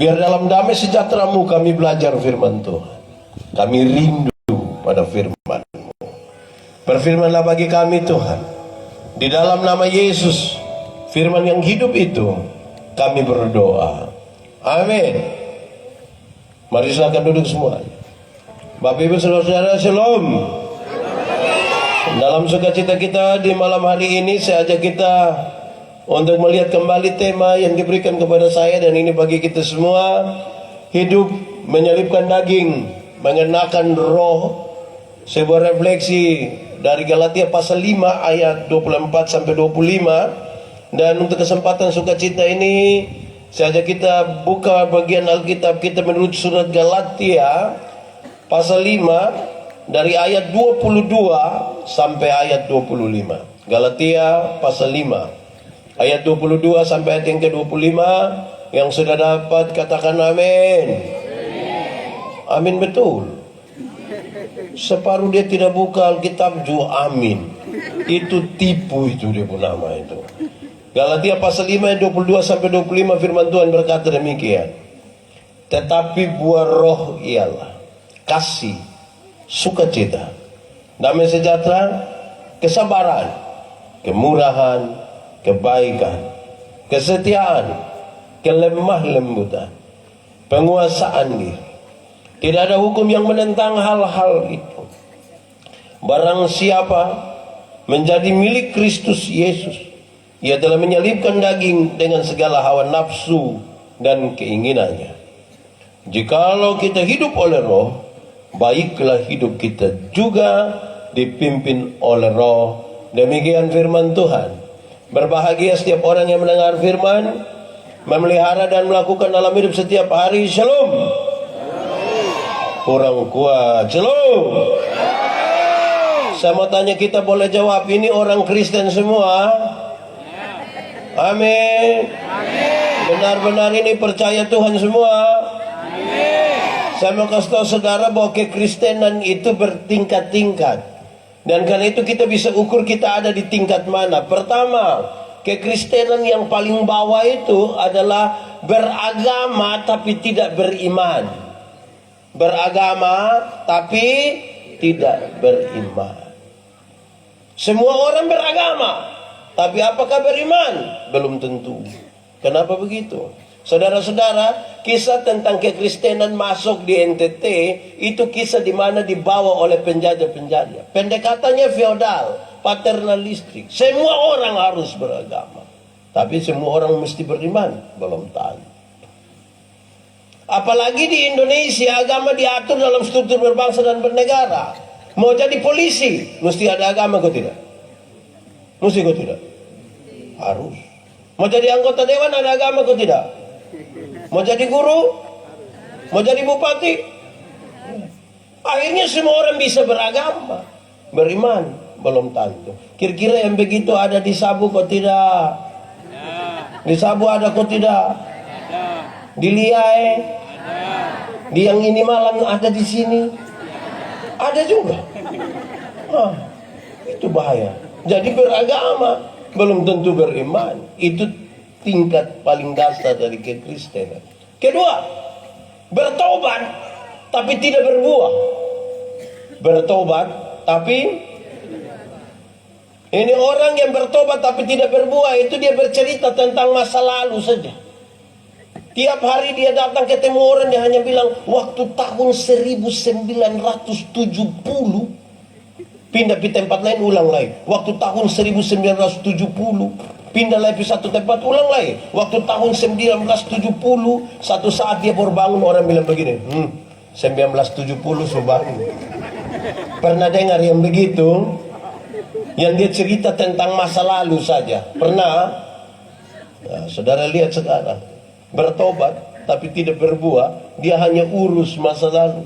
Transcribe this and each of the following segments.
Biar dalam damai sejahtera-Mu kami belajar firman Tuhan. Kami rindu pada firman-Mu. Berfirmanlah bagi kami Tuhan. Di dalam nama Yesus, firman yang hidup itu, kami berdoa. Amin. Mari silakan duduk semua. Bapak Ibu Saudara-saudara, Shalom. Dalam sukacita kita di malam hari ini, saya ajak kita untuk melihat kembali tema yang diberikan kepada saya, dan ini bagi kita semua. Hidup menyelipkan daging, mengenakan roh. Sebuah refleksi dari Galatia pasal 5 ayat 24 sampai 25. Dan untuk kesempatan sukacita ini, saya ajak kita buka bagian Alkitab kita menurut surat Galatia pasal 5 dari ayat 22 sampai ayat 25. Galatia pasal 5 ayat 22 sampai ayat yang ke-25. Yang sudah dapat katakan amin. Amin, betul. Separuh dia tidak buka Alkitab juga amin. Itu tipu, itu dia pun nama itu. Galatia pasal 5 ayat 22 sampai 25, firman Tuhan berkata demikian. Tetapi buah roh ialah kasih, sukacita, damai sejahtera, kesabaran, kemurahan, kebaikan, kesetiaan, kelemah lembutan, penguasaan diri. Tidak ada hukum yang menentang hal-hal itu. Barang siapa menjadi milik Kristus Yesus, ia telah menyelipkan daging dengan segala hawa nafsu dan keinginannya. Jikalau kita hidup oleh roh, baiklah hidup kita juga dipimpin oleh roh. Demikian firman Tuhan. Berbahagia setiap orang yang mendengar firman, memelihara dan melakukan dalam hidup setiap hari. Shalom. Kurang kuat. Shalom. Saya mau tanya, kita boleh jawab, ini orang Kristen semua? Amin. Benar-benar ini percaya Tuhan semua? Saya mau kasih tahu saudara bahwa kekristenan itu bertingkat-tingkat. Dan karena itu kita bisa ukur kita ada di tingkat mana. Pertama, kekristenan yang paling bawah itu adalah beragama tapi tidak beriman. Beragama tapi tidak beriman. Semua orang beragama, tapi apakah beriman? Belum tentu. Kenapa begitu? Saudara-saudara, kisah tentang kekristenan masuk di NTT itu kisah di mana dibawa oleh penjajah-penjajah. Pendekatannya feodal, paternalistik. Semua orang harus beragama, tapi semua orang mesti beriman. Belum tentu. Apalagi di Indonesia, agama diatur dalam struktur berbangsa dan bernegara. Mau jadi polisi, mesti ada agama, kok tidak? Mesti, kok tidak? Harus. Mau jadi anggota dewan, ada agama, kok tidak? Mau jadi guru, mau jadi bupati. Akhirnya semua orang bisa beragama, beriman. Belum tentu. Kira-kira yang begitu ada di Sabu, kok tidak? Di Sabu ada, kok tidak? Di Liai, di yang ini Malang ada, di sini ada juga. Itu bahaya. Jadi beragama belum tentu beriman. Itu tingkat paling dasar dari kekristenan. Kedua, bertobat tapi tidak berbuah. Bertobat tapi ini orang yang bertobat tapi tidak berbuah, itu dia bercerita tentang masa lalu saja. Tiap hari dia datang ketemu orang, dia hanya bilang waktu tahun 1970 pindah di tempat lain, ulang lagi. Waktu tahun 1970 pindah lagi di satu tempat, ulang lagi. Waktu tahun 1970 satu saat dia baru bangun, orang bilang begini, 1970 sudah bangun. Pernah dengar yang begitu? Yang dia cerita tentang masa lalu saja. Pernah? Nah, saudara lihat sekarang, bertobat tapi tidak berbuah, dia hanya urus masa lalu.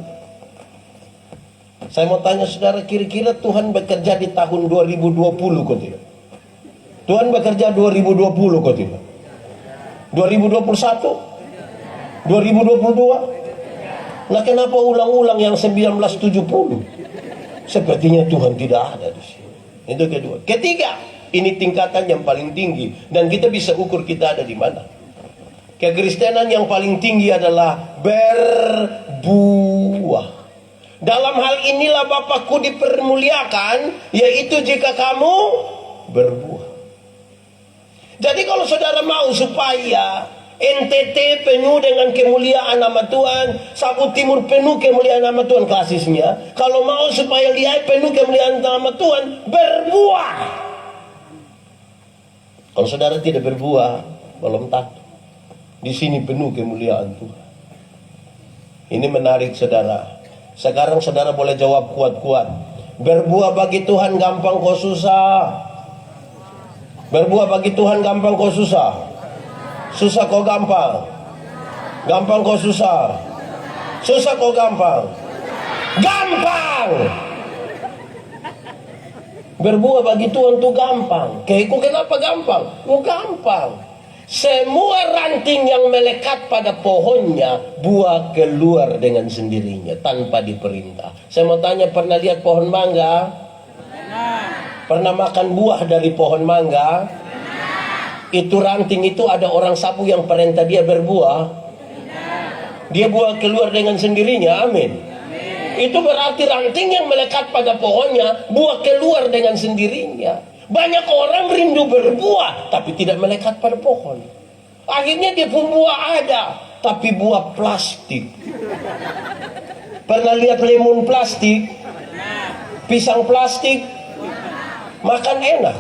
Saya mau tanya saudara, kira-kira Tuhan bekerja di tahun 2020 kok tidak? Tuhan bekerja 2020 kok tidak? 2021? 2022? Nah, kenapa ulang-ulang yang 1970? Sepertinya Tuhan tidak ada di sini. Itu kedua. Ketiga, ini tingkatan yang paling tinggi dan kita bisa ukur kita ada di mana. Kekristenan yang paling tinggi adalah berbuah. Dalam hal inilah Bapakku dipermuliakan, yaitu jika kamu berbuah. Jadi kalau saudara mau supaya NTT penuh dengan kemuliaan nama Tuhan, Sabu Timur penuh kemuliaan nama Tuhan kasihnya. Kalau mau supaya Lihai penuh kemuliaan nama Tuhan, berbuah. Kalau saudara tidak berbuah, belum tentu. Di sini penuh kemuliaan Tuhan. Ini menarik saudara. Sekarang saudara boleh jawab kuat-kuat. Berbuah bagi Tuhan gampang kok susah? Berbuah bagi Tuhan gampang kok susah? Susah kok gampang? Gampang kok susah? Susah kok gampang? Gampang! Berbuah bagi Tuhan tuh gampang. Kenapa gampang? Oh gampang. Semua ranting yang melekat pada pohonnya, buah keluar dengan sendirinya tanpa diperintah. Saya mau tanya, pernah lihat pohon mangga? Pernah makan buah dari pohon mangga? Itu ranting itu ada orang sapu yang perintah dia berbuah. Dia buah keluar dengan sendirinya, amin. Itu berarti ranting yang melekat pada pohonnya, buah keluar dengan sendirinya. Banyak orang rindu berbuah, tapi tidak melekat pada pohon. Akhirnya dia pun buah ada, tapi buah plastik. Pernah lihat lemon plastik? Pisang plastik? Makan enak.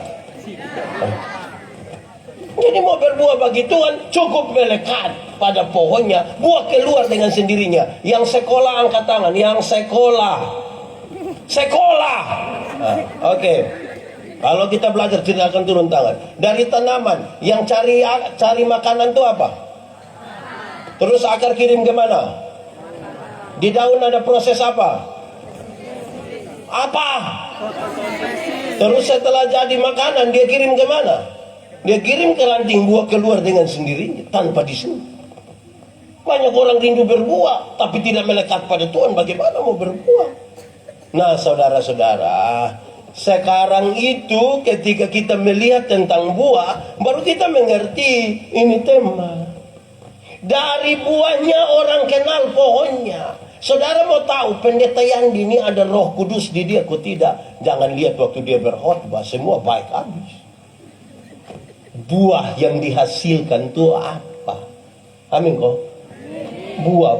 Jadi mau berbuah bagi Tuhan, cukup melekat pada pohonnya, buah keluar dengan sendirinya. Yang sekolah angkat tangan, yang sekolah. Sekolah. Oke. Kalau kita belajar tidak akan turun tangan. Dari tanaman yang cari makanan itu apa? Terus akar kirim kemana? Di daun ada proses apa? Apa? Terus setelah jadi makanan dia kirim kemana? Dia kirim ke ranting, buah keluar dengan sendirinya tanpa disuruh. Banyak orang rindu berbuah tapi tidak melekat pada Tuhan. Bagaimana mau berbuah? Nah saudara-saudara, sekarang itu ketika kita melihat tentang buah, baru kita mengerti ini tema. Dari buahnya orang kenal pohonnya. Saudara mau tahu pendeta Yandi ini ada Roh Kudus di dia atau tidak? Jangan lihat waktu dia berkhotbah semua baik habis. Buah yang dihasilkan itu apa? Amin kok. Buah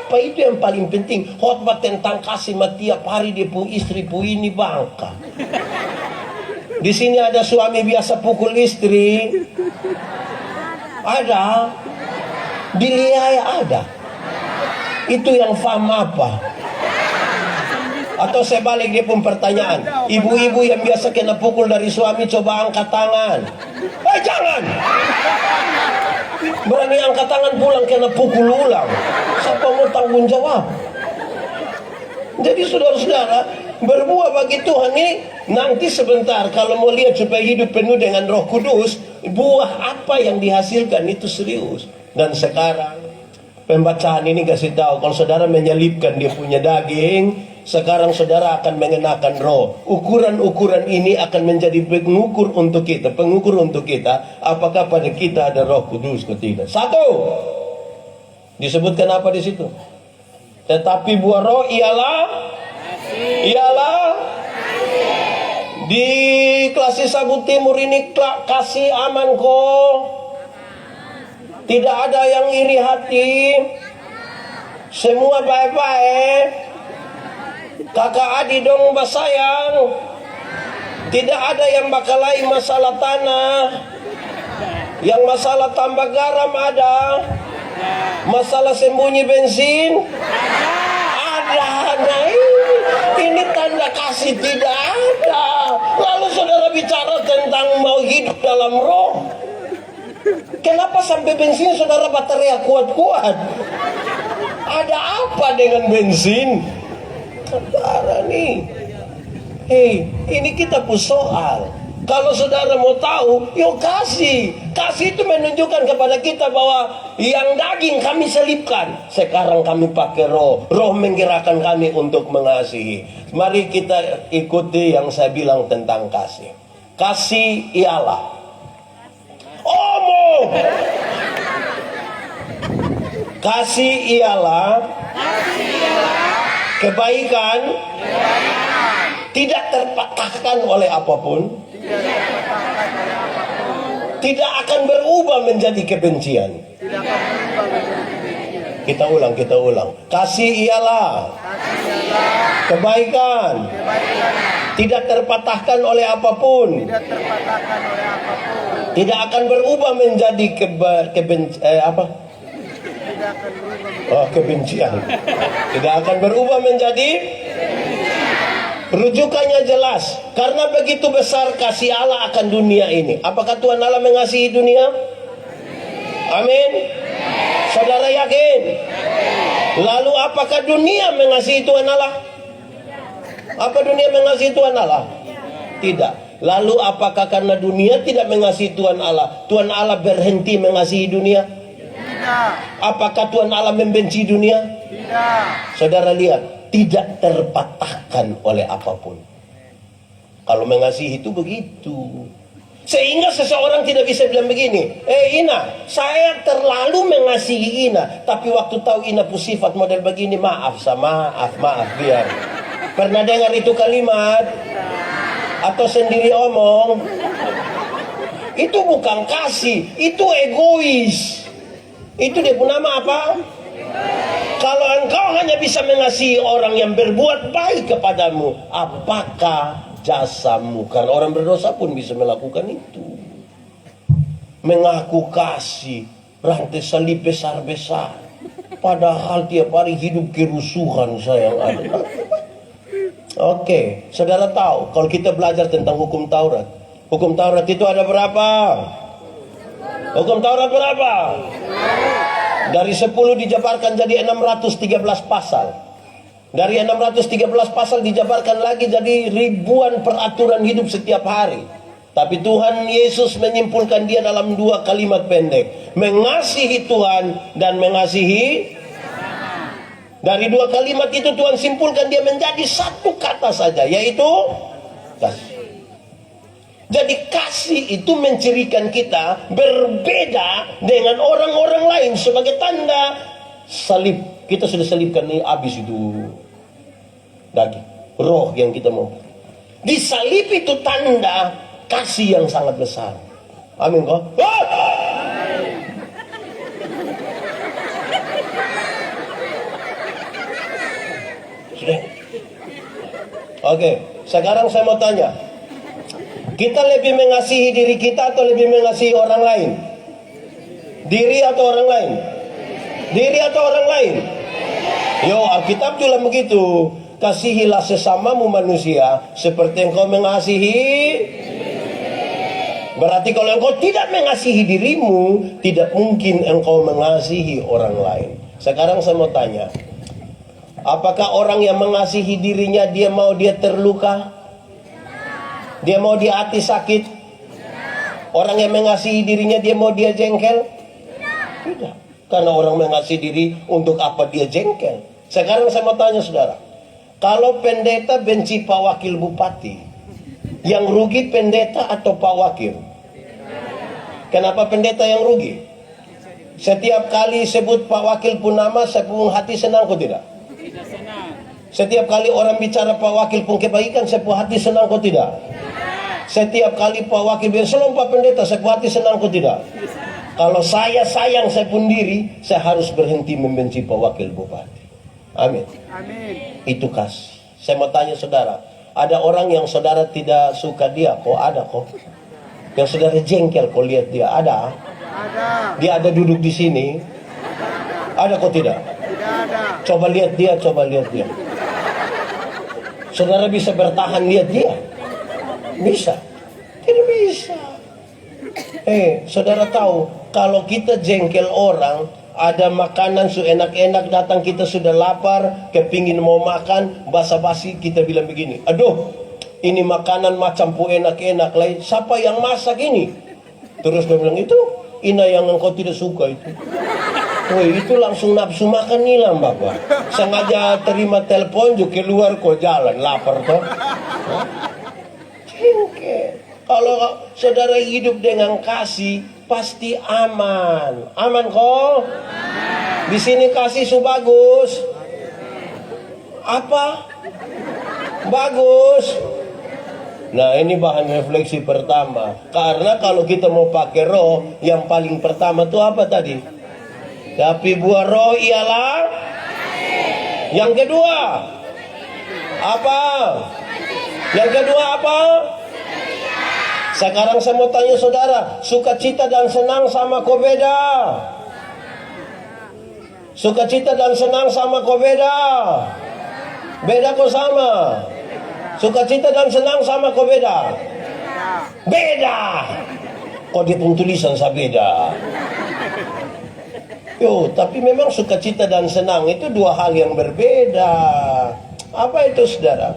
apa itu yang paling penting? Khotbah tentang kasih tiap hari dia pun istri pun ini bangka. Di sini ada suami biasa pukul istri. Ada. Di Lihai ada. Itu yang faham apa? Atau sebalik dia pun pertanyaan. Ibu-ibu yang biasa kena pukul dari suami coba angkat tangan. Jangan. Berani angkat tangan pulang kena pukul ulang. Siapa mau tanggung jawab? Jadi saudara-saudara, berbuah bagi Tuhan ini nanti sebentar kalau mau lihat supaya hidup penuh dengan Roh Kudus, buah apa yang dihasilkan itu serius. Dan sekarang pembacaan ini kasih tahu kalau saudara menyelipkan dia punya daging, sekarang saudara akan mengenakan roh. Ukuran-ukuran ini akan menjadi pengukur untuk kita, apakah pada kita ada Roh Kudus atau tidak. Satu, disebutkan apa di situ? Tetapi buah roh ialah di Klasik Sabu Timur ini kasih aman kok. Tidak ada yang iri hati. Semua baik-baik. Kakak adik dong basayang. Tidak ada yang bakalai masalah tanah. Yang masalah tambah garam ada. Masalah sembunyi bensin ada. Nah ini tanda kasih tidak ada. Lalu saudara bicara tentang mau hidup dalam roh. Kenapa sampai bensin saudara baterai kuat-kuat? Ada apa dengan bensin? Saudara nih, ini kita pun soal. Kalau saudara mau tahu, yuk kasih. Kasih itu menunjukkan kepada kita bahwa yang daging kami selipkan, sekarang kami pakai roh. Roh menggerakkan kami untuk mengasihi. Mari kita ikuti yang saya bilang tentang kasih. Kasih ialah omong. Kasih ialah kebaikan tidak terpatahkan oleh apapun, tidak akan berubah menjadi kebencian. Kita ulang. Kasih ialah kebaikan tidak terpatahkan oleh apapun, tidak akan berubah menjadi kebencian. Tidak akan berubah menjadi. Rujukannya jelas. Karena begitu besar kasih Allah akan dunia ini. Apakah Tuhan Allah mengasihi dunia? Amin. Saudara yakin? Lalu apakah dunia mengasihi Tuhan Allah? Apa dunia mengasihi Tuhan Allah? Tidak. Lalu apakah karena dunia tidak mengasihi Tuhan Allah, Tuhan Allah berhenti mengasihi dunia? Tidak. Apakah Tuhan Allah membenci dunia? Tidak. Saudara lihat, tidak terpatahkan oleh apapun. Kalau mengasihi itu begitu. Sehingga seseorang tidak bisa bilang begini, Ina, saya terlalu mengasihi Ina, tapi waktu tahu Ina punya sifat model begini, maaf, biar. Pernah dengar itu kalimat? Atau sendiri omong? Itu bukan kasih, itu egois. Itu dia punya nama apa? Kalau engkau hanya bisa mengasihi orang yang berbuat baik kepadamu, apakah jasamu? Karena orang berdosa pun bisa melakukan itu. Mengaku kasih, rantai salib besar-besar, padahal tiap hari hidup kerusuhan sayang ada. Oke, saudara tahu kalau kita belajar tentang hukum Taurat itu ada berapa? Hukum Taurat berapa? Dari 10 dijabarkan jadi 613 pasal. Dari 613 pasal dijabarkan lagi jadi ribuan peraturan hidup setiap hari. Tapi Tuhan Yesus menyimpulkan dia dalam 2 kalimat pendek. Mengasihi Tuhan dan mengasihi. Dari 2 kalimat itu Tuhan simpulkan dia menjadi 1 kata saja, yaitu kasih. Jadi kasih itu mencirikan kita berbeda dengan orang-orang lain sebagai tanda salib. Kita sudah salibkan ini, habis itu daging, roh yang kita mau. Di salib itu tanda kasih yang sangat besar. Amin kok. Sudah. Oke, sekarang saya mau tanya. Kita lebih mengasihi diri kita atau lebih mengasihi orang lain? Diri atau orang lain? Diri atau orang lain? Yo, Alkitab juga begitu. Kasihilah sesamamu manusia seperti engkau mengasihi. Berarti kalau engkau tidak mengasihi dirimu, tidak mungkin engkau mengasihi orang lain. Sekarang saya mau tanya, apakah orang yang mengasihi dirinya dia mau dia terluka? Dia mau dia hati sakit? Orang yang mengasihi dirinya dia mau dia jengkel? Tidak. Karena orang mengasihi diri, untuk apa dia jengkel? Sekarang saya mau tanya saudara, kalau pendeta benci Pak Wakil Bupati, yang rugi pendeta atau Pak Wakil? Kenapa pendeta yang rugi? Setiap kali sebut Pak Wakil pun nama, saya pun hati senang kok tidak? Tidak senang. Setiap kali orang bicara Pak Wakil pun kebaikan, saya pun hati senang kok tidak? Setiap kali Pak Wakil bilang shalom Pak Pendeta, saya pun hati senang kok tidak? Kalau saya sayang saya pun diri, saya harus berhenti membenci Pak Wakil Bupati. Amin. Amin. Itu kasih. Saya mau tanya saudara, ada orang yang saudara tidak suka dia, kok ada kok? Yang saudara jengkel kok lihat dia, ada? Ada. Dia ada duduk di sini? Ada kok tidak? Tidak ada. Coba lihat dia, coba lihat dia. Saudara bisa bertahan lihat dia? Bisa? Tidak bisa. Saudara tahu, kalau kita jengkel orang, ada makanan enak-enak datang, kita sudah lapar, kepingin mau makan, basa-basi kita bilang begini, aduh, ini makanan macam pu enak-enak lain, siapa yang masak ini? Terus dia bilang, itu Ina yang engkau tidak suka itu. Woi, itu langsung nafsu makan hilang bapak. Sengaja terima telepon juga keluar kok jalan, lapar toh. Jengkel. Kalau saudara hidup dengan kasih, pasti aman. Aman kok? Di sini kasih su bagus. Apa? Bagus. Nah, ini bahan refleksi pertama. Karena kalau kita mau pakai roh, yang paling pertama itu apa tadi? Tapi buah roh ialah yang kedua. Apa? Yang kedua apa? Sekarang saya mau tanya saudara, sukacita dan senang sama kau beda? Sukacita dan senang sama kau beda? Beda kok sama? Sukacita dan senang sama kau beda? Beda. Kok dia pun tulisan saya beda? Yo, tapi memang sukacita dan senang itu dua hal yang berbeda. Apa itu saudara?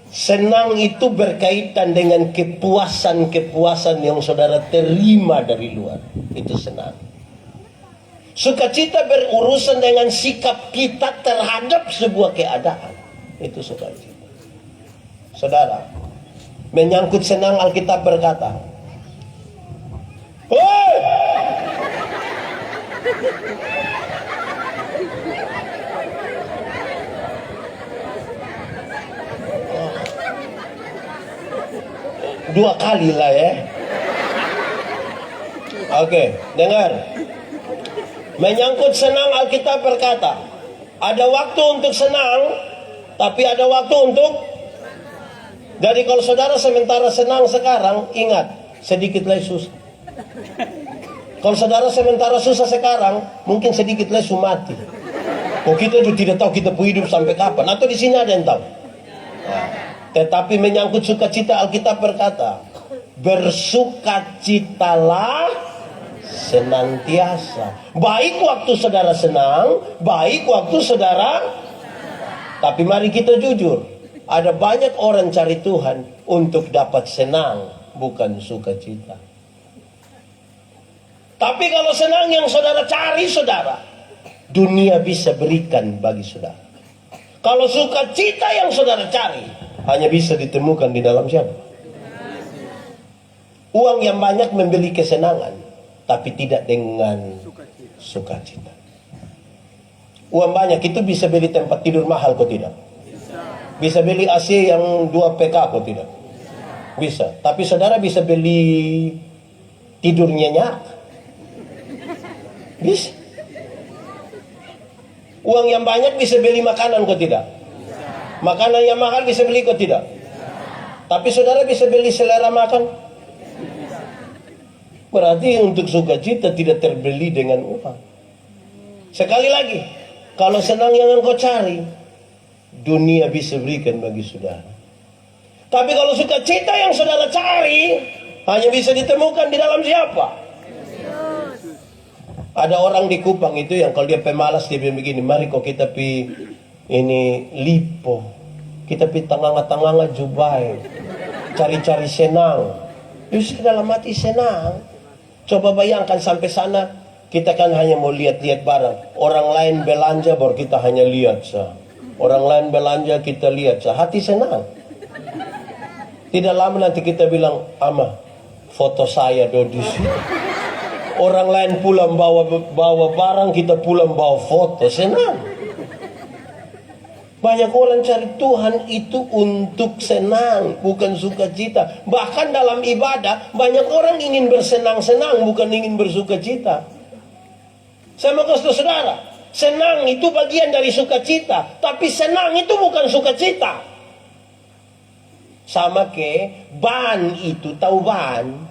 Senang itu berkaitan dengan kepuasan-kepuasan yang saudara terima dari luar. Itu senang. Sukacita berurusan dengan sikap kita terhadap sebuah keadaan. Itu sukacita. Saudara, menyangkut senang Alkitab berkata, "Hoi! Dua kali lah ya." Oke, dengar. Menyangkut senang Alkitab berkata, ada waktu untuk senang, tapi ada waktu untuk. Jadi kalau saudara sementara senang sekarang, ingat, sedikit lagi susah. Kalau saudara sementara susah sekarang, mungkin sedikit lagi mati. Oh, kita juga tidak tahu kita hidup sampai kapan. Atau di sini ada yang tahu. Nah, tetapi menyangkut sukacita Alkitab berkata, bersukacitalah senantiasa. Baik waktu saudara senang, baik waktu saudara. Tapi mari kita jujur, ada banyak orang cari Tuhan untuk dapat senang, bukan sukacita. Tapi kalau senang yang saudara cari, saudara, dunia bisa berikan bagi saudara. Kalau sukacita yang saudara cari, hanya bisa ditemukan di dalam siapa? Uang yang banyak membeli kesenangan, tapi tidak dengan sukacita. Uang banyak itu bisa beli tempat tidur mahal, kok tidak? Bisa beli AC yang 2 PK, kok tidak? Bisa. Tapi saudara bisa beli tidur nyenyak? Bisa. Uang yang banyak bisa beli makanan, kok tidak? Makanan yang mahal bisa beli, kok tidak? Tapi saudara bisa beli selera makan? Berarti untuk sukacita tidak terbeli dengan uang. Sekali lagi, kalau senang yang engkau cari, dunia bisa berikan bagi saudara. Tapi kalau sukacita yang saudara cari, hanya bisa ditemukan di dalam siapa? Ada orang di Kupang itu yang kalau dia pemalas, dia bilang begini, mari kok kita pi ini Lipo, kita pi tengah-tengah Jubai, cari-cari senang. Justru dalam hati senang. Coba bayangkan sampai sana, kita kan hanya mau lihat-lihat barang. Orang lain belanja baru kita hanya lihat sah. Orang lain belanja kita lihat sah. Hati senang. Tidak lama nanti kita bilang, ama foto saya do di situ. Orang lain pulang bawa barang, kita pulang bawa foto, senang. Banyak orang cari Tuhan itu untuk senang, bukan sukacita. Bahkan dalam ibadah, banyak orang ingin bersenang-senang, bukan ingin bersukacita. Saya mau kasih saudara, senang itu bagian dari sukacita, tapi senang itu bukan sukacita. Sama ke ban itu, tahu ban?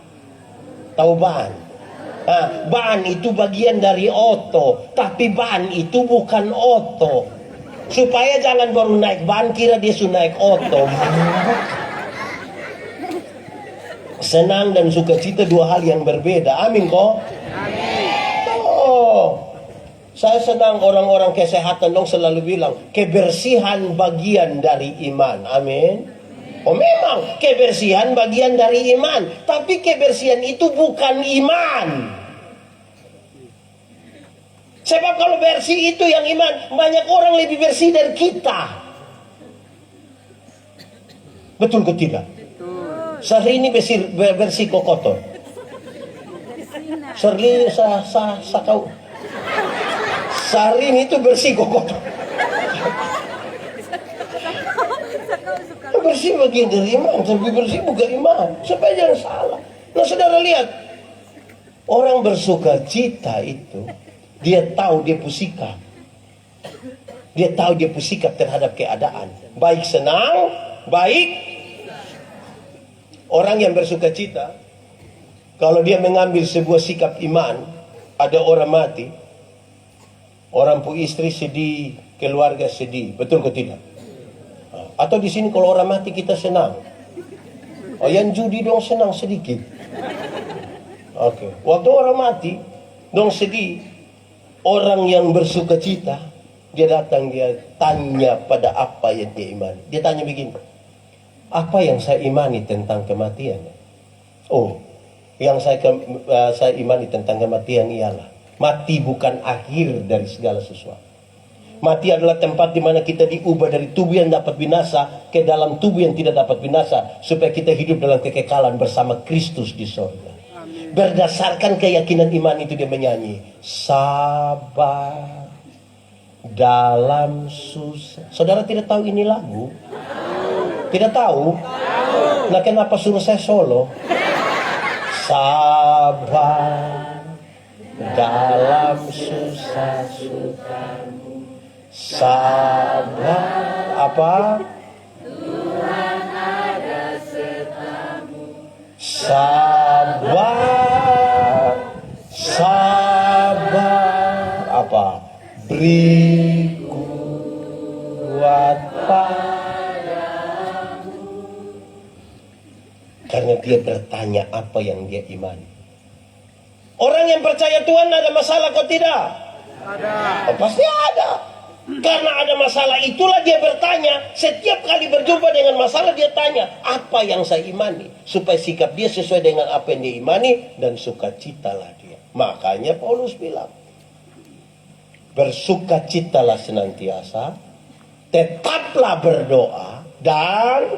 Tahu ban? Nah, ban itu bagian dari oto, tapi ban itu bukan oto. Supaya jangan baru naik ban kira dia sudah naik oto. Senang dan sukacita dua hal yang berbeda. Amin kok? Oh, saya senang orang-orang kesehatan dong selalu bilang kebersihan bagian dari iman. Amin. Oh memang kebersihan bagian dari iman, tapi kebersihan itu bukan iman. Sebab kalau bersih itu yang iman, banyak orang lebih bersih dari kita. Betul ke tidak? Sehari ini bersih kok kotor. Sehari kau Saring itu bersih kok. Bersih bagian dari iman, tapi bersih bukan iman. Supaya jangan salah. Nah saudara lihat, orang bersuka cita itu, dia tahu dia pusikap. Dia tahu dia pusikap terhadap keadaan. Baik senang, baik. Orang yang bersuka cita, kalau dia mengambil sebuah sikap iman, ada orang mati, orang pu istri sedih, keluarga sedih, betul ke tidak? Atau di sini kalau orang mati kita senang. Oh yang judi dong senang sedikit. Oke. Waktu orang mati dong sedih. Orang yang bersuka cita, dia datang, dia tanya pada apa yang dia imani. Dia tanya begini, apa yang saya imani tentang kematian? Oh, yang saya imani tentang kematian ialah mati bukan akhir dari segala sesuatu. Mati adalah tempat di mana kita diubah dari tubuh yang dapat binasa ke dalam tubuh yang tidak dapat binasa, supaya kita hidup dalam kekekalan bersama Kristus di sorga. Berdasarkan keyakinan iman itu dia menyanyi, sabar dalam susah. Saudara tidak tahu ini lagu? Tidak tahu? Nah kenapa suruh saya solo? Sabar dalam susah sukamu. Sabar apa? Tuhan ada sertamu. Sabar, sabar apa? Beri kuat padamu. Karena dia bertanya apa yang dia imani. Orang yang percaya Tuhan ada masalah kok tidak? Ada. Oh, pasti ada. Karena ada masalah itulah dia bertanya. Setiap kali berjumpa dengan masalah dia tanya, apa yang saya imani? Supaya sikap dia sesuai dengan apa yang dia imani, dan sukacitalah dia. Makanya Paulus bilang, bersukacitalah senantiasa, tetaplah berdoa, dan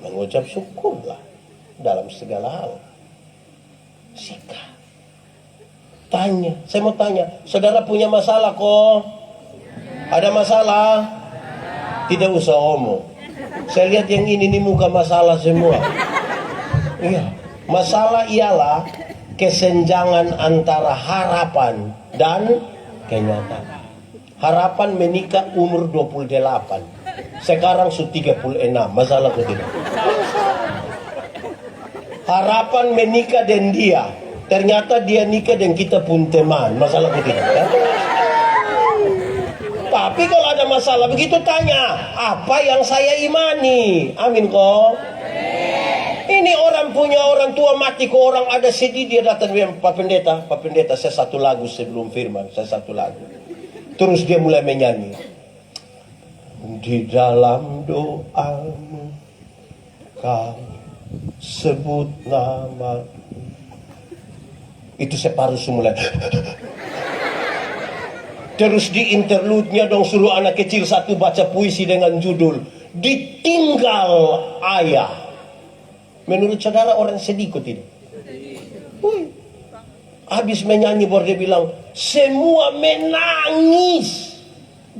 mengucap syukurlah dalam segala hal. Sikap. Tanya, saya mau tanya, saudara punya masalah kok? Ada masalah? Tidak usah omong. Saya lihat yang ini muka masalah semua. Iya, masalah ialah kesenjangan antara harapan dan kenyataan. Harapan menikah umur 28. Sekarang sudah 36. Masalah ke tidak? Harapan menikah dan dia. Ternyata dia nikah dan kita pun teman. Masalah ke tidak? Ya? Tapi kalau ada masalah begitu tanya, apa yang saya imani? Amin kok. Ini orang punya orang tua mati kok, orang ada sedih, dia datang bilang, Pak Pendeta saya satu lagu sebelum firman, saya satu lagu. Terus dia mulai menyanyi. Di dalam doamu kau sebut nama. Itu separuh semula. Terus di interlude-nya dong suruh anak kecil satu baca puisi dengan judul Ditinggal Ayah. Menurut saudara orang sedih kok tidak? Habis menyanyi baru dia bilang, semua menangis.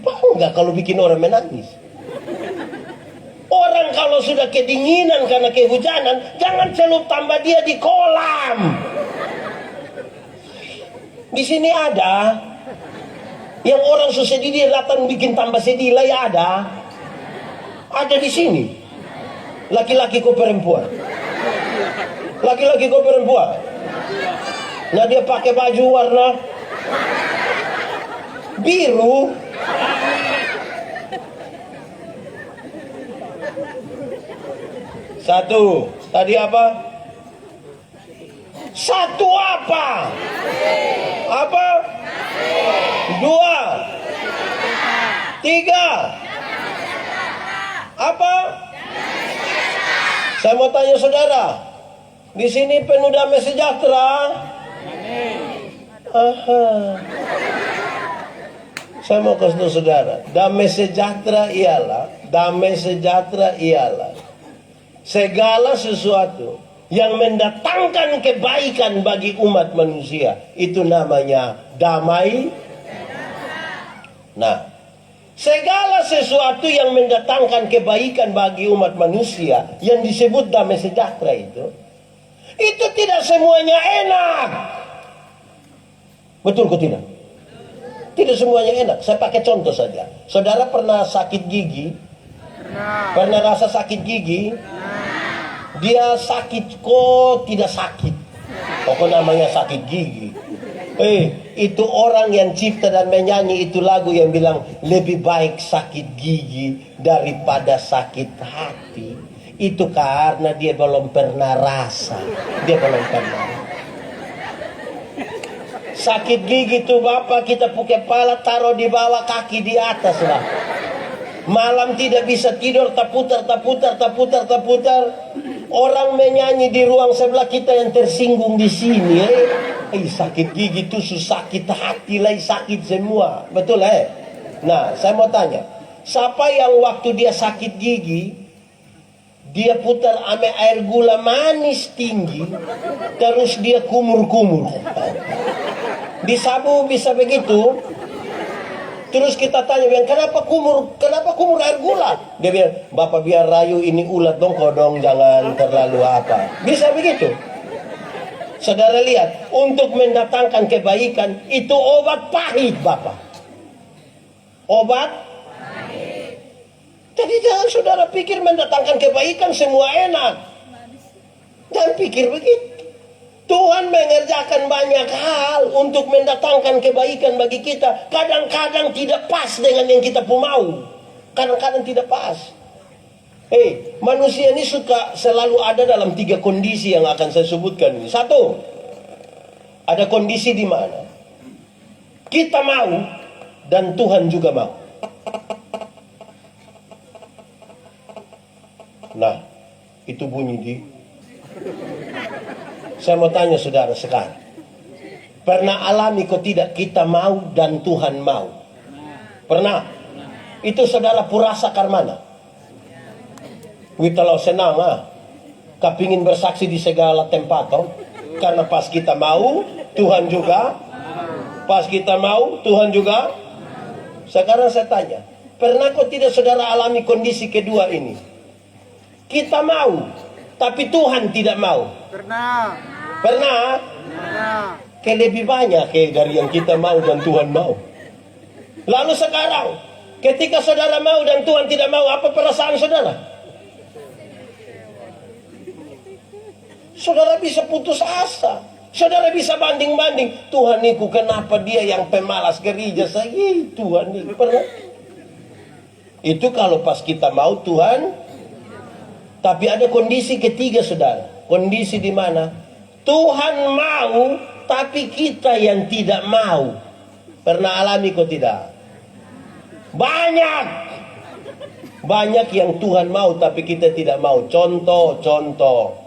Bangga kalau bikin orang menangis. Orang kalau sudah kedinginan karena kehujanan, jangan celup tambah dia di kolam. Di sini ada yang orang sedih dia datang bikin tambah sedih lah, ya ada. Ada di sini. Laki-laki kok perempuan. Laki-laki kok perempuan. Nah dia pakai baju warna biru. Satu. Tadi apa? Satu apa? Apa? Dua. Tiga. Apa? Saya mau tanya saudara, di sini penuh damai sejahtera? Aha. Saya mau kasih tahu saudara, damai sejahtera ialah segala sesuatu yang mendatangkan kebaikan bagi umat manusia. Itu namanya damai Nah, segala sesuatu yang mendatangkan kebaikan bagi umat manusia yang disebut damai sejahtera itu tidak semuanya enak. Betul kok tidak? Tidak semuanya enak. Saya pakai contoh saja. Saudara pernah sakit gigi? Pernah rasa sakit gigi? Dia sakit kok tidak sakit. Pokok namanya sakit gigi. Itu orang yang cipta dan menyanyi itu lagu yang bilang lebih baik sakit gigi daripada sakit hati. Itu karena dia belum pernah rasa. Dia belum pernah. Sakit gigi itu Bapak, kita pakai kepala taruh di bawah, kaki di atas lah. Malam tidak bisa tidur, taputar. Orang menyanyi di ruang sebelah kita yang tersinggung di sini. Sakit gigi itu sakit hati lah, sakit semua. Betul Nah, saya mau tanya, siapa yang waktu dia sakit gigi, dia putar ame air gula manis tinggi, terus dia kumur-kumur. Disabu bisa begitu. Terus kita tanya, kenapa kumur air gula? Dia bilang, Bapak biar rayu ini ulat dong, kodong jangan terlalu apa. Bisa begitu. Saudara lihat, untuk mendatangkan kebaikan itu obat pahit Bapak. Obat pahit. Jadi jangan saudara pikir mendatangkan kebaikan semua enak. Jangan pikir begitu. Tuhan mengerjakan banyak hal untuk mendatangkan kebaikan bagi kita. Kadang-kadang tidak pas dengan yang kita mau. Kadang-kadang tidak pas. Manusia ini suka selalu ada dalam 3 kondisi yang akan saya sebutkan. 1, ada kondisi di mana kita mau dan Tuhan juga mau. Nah, itu bunyi di. Saya mau tanya saudara sekarang, pernah alami kok tidak kita mau dan Tuhan mau? Pernah? Itu saudara purasa karmana. Witalau senang kepingin bersaksi di segala tempat karena pas kita mau Tuhan juga, pas kita mau Tuhan juga. Sekarang saya tanya, pernah kok tidak saudara alami kondisi kedua ini? Kita mau tapi Tuhan tidak mau. Pernah. Lebih banyak dari yang kita mau dan Tuhan mau. Lalu sekarang, ketika saudara mau dan Tuhan tidak mau, apa perasaan saudara? Saudara bisa putus asa. Saudara bisa banding-banding. Tuhan niku kenapa dia yang pemalas gereja saya? Tuhan niku pernah. Itu kalau pas kita mau Tuhan. Tapi ada kondisi ketiga saudara. Kondisi di mana Tuhan mau tapi kita yang tidak mau. Pernah alami kok tidak? Banyak yang Tuhan mau tapi kita tidak mau. Contoh.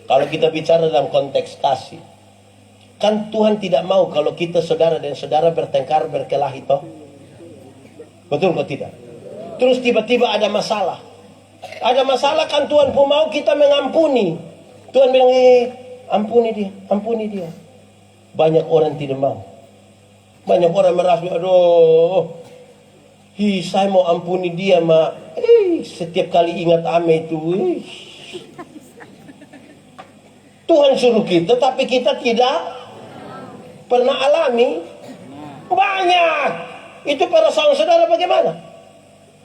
Kalau kita bicara dalam konteks kasih, kan Tuhan tidak mau kalau kita saudara dan saudara bertengkar, berkelahi toh. Betul kok tidak? Terus tiba-tiba ada masalah. Ada masalah kan Tuhan pun mau kita mengampuni. Tuhan bilang, ampuni dia. Banyak orang tidak mau. Banyak orang merasa, saya mau ampuni dia, setiap kali ingat ame itu, Tuhan suruh kita, tapi kita tidak pernah alami. Banyak. Itu perasaan saudara bagaimana?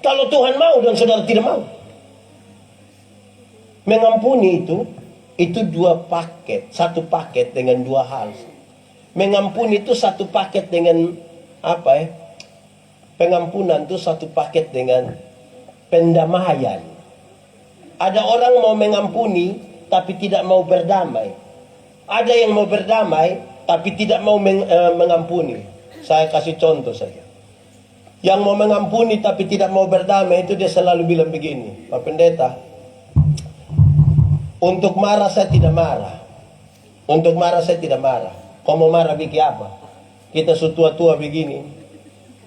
Kalau Tuhan mau dan saudara tidak mau. Mengampuni itu 2 paket. 1 paket dengan 2 hal. Mengampuni itu 1 paket dengan pengampunan itu 1 paket dengan pendamaian. Ada orang mau mengampuni tapi tidak mau berdamai. Ada yang mau berdamai tapi tidak mau mengampuni. Saya kasih contoh saja. Yang mau mengampuni tapi tidak mau berdamai itu dia selalu bilang begini, Pak Pendeta, untuk marah saya tidak marah. Untuk marah saya tidak marah. Kau mau marah bikin apa? Kita sutua-tua begini.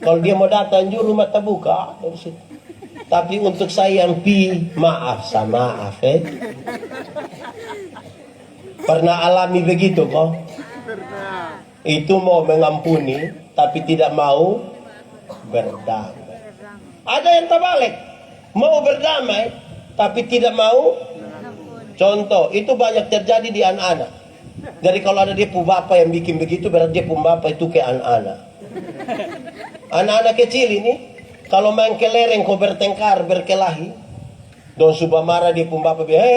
Kalau dia mau datang juru mata buka dari situ. Tapi untuk saya yang maaf. Pernah alami begitu kok? Itu mau mengampuni tapi tidak mau berdamai. Ada yang terbalik, mau berdamai tapi tidak mau. Contoh, itu banyak terjadi di anak-anak. Jadi kalau ada dia pun bapak yang bikin begitu, berarti dia pun bapak itu kayak anak-anak. Anak-anak kecil ini, kalau main kelereng kau bertengkar, berkelahi, don subah marah dia pun bapak bilang,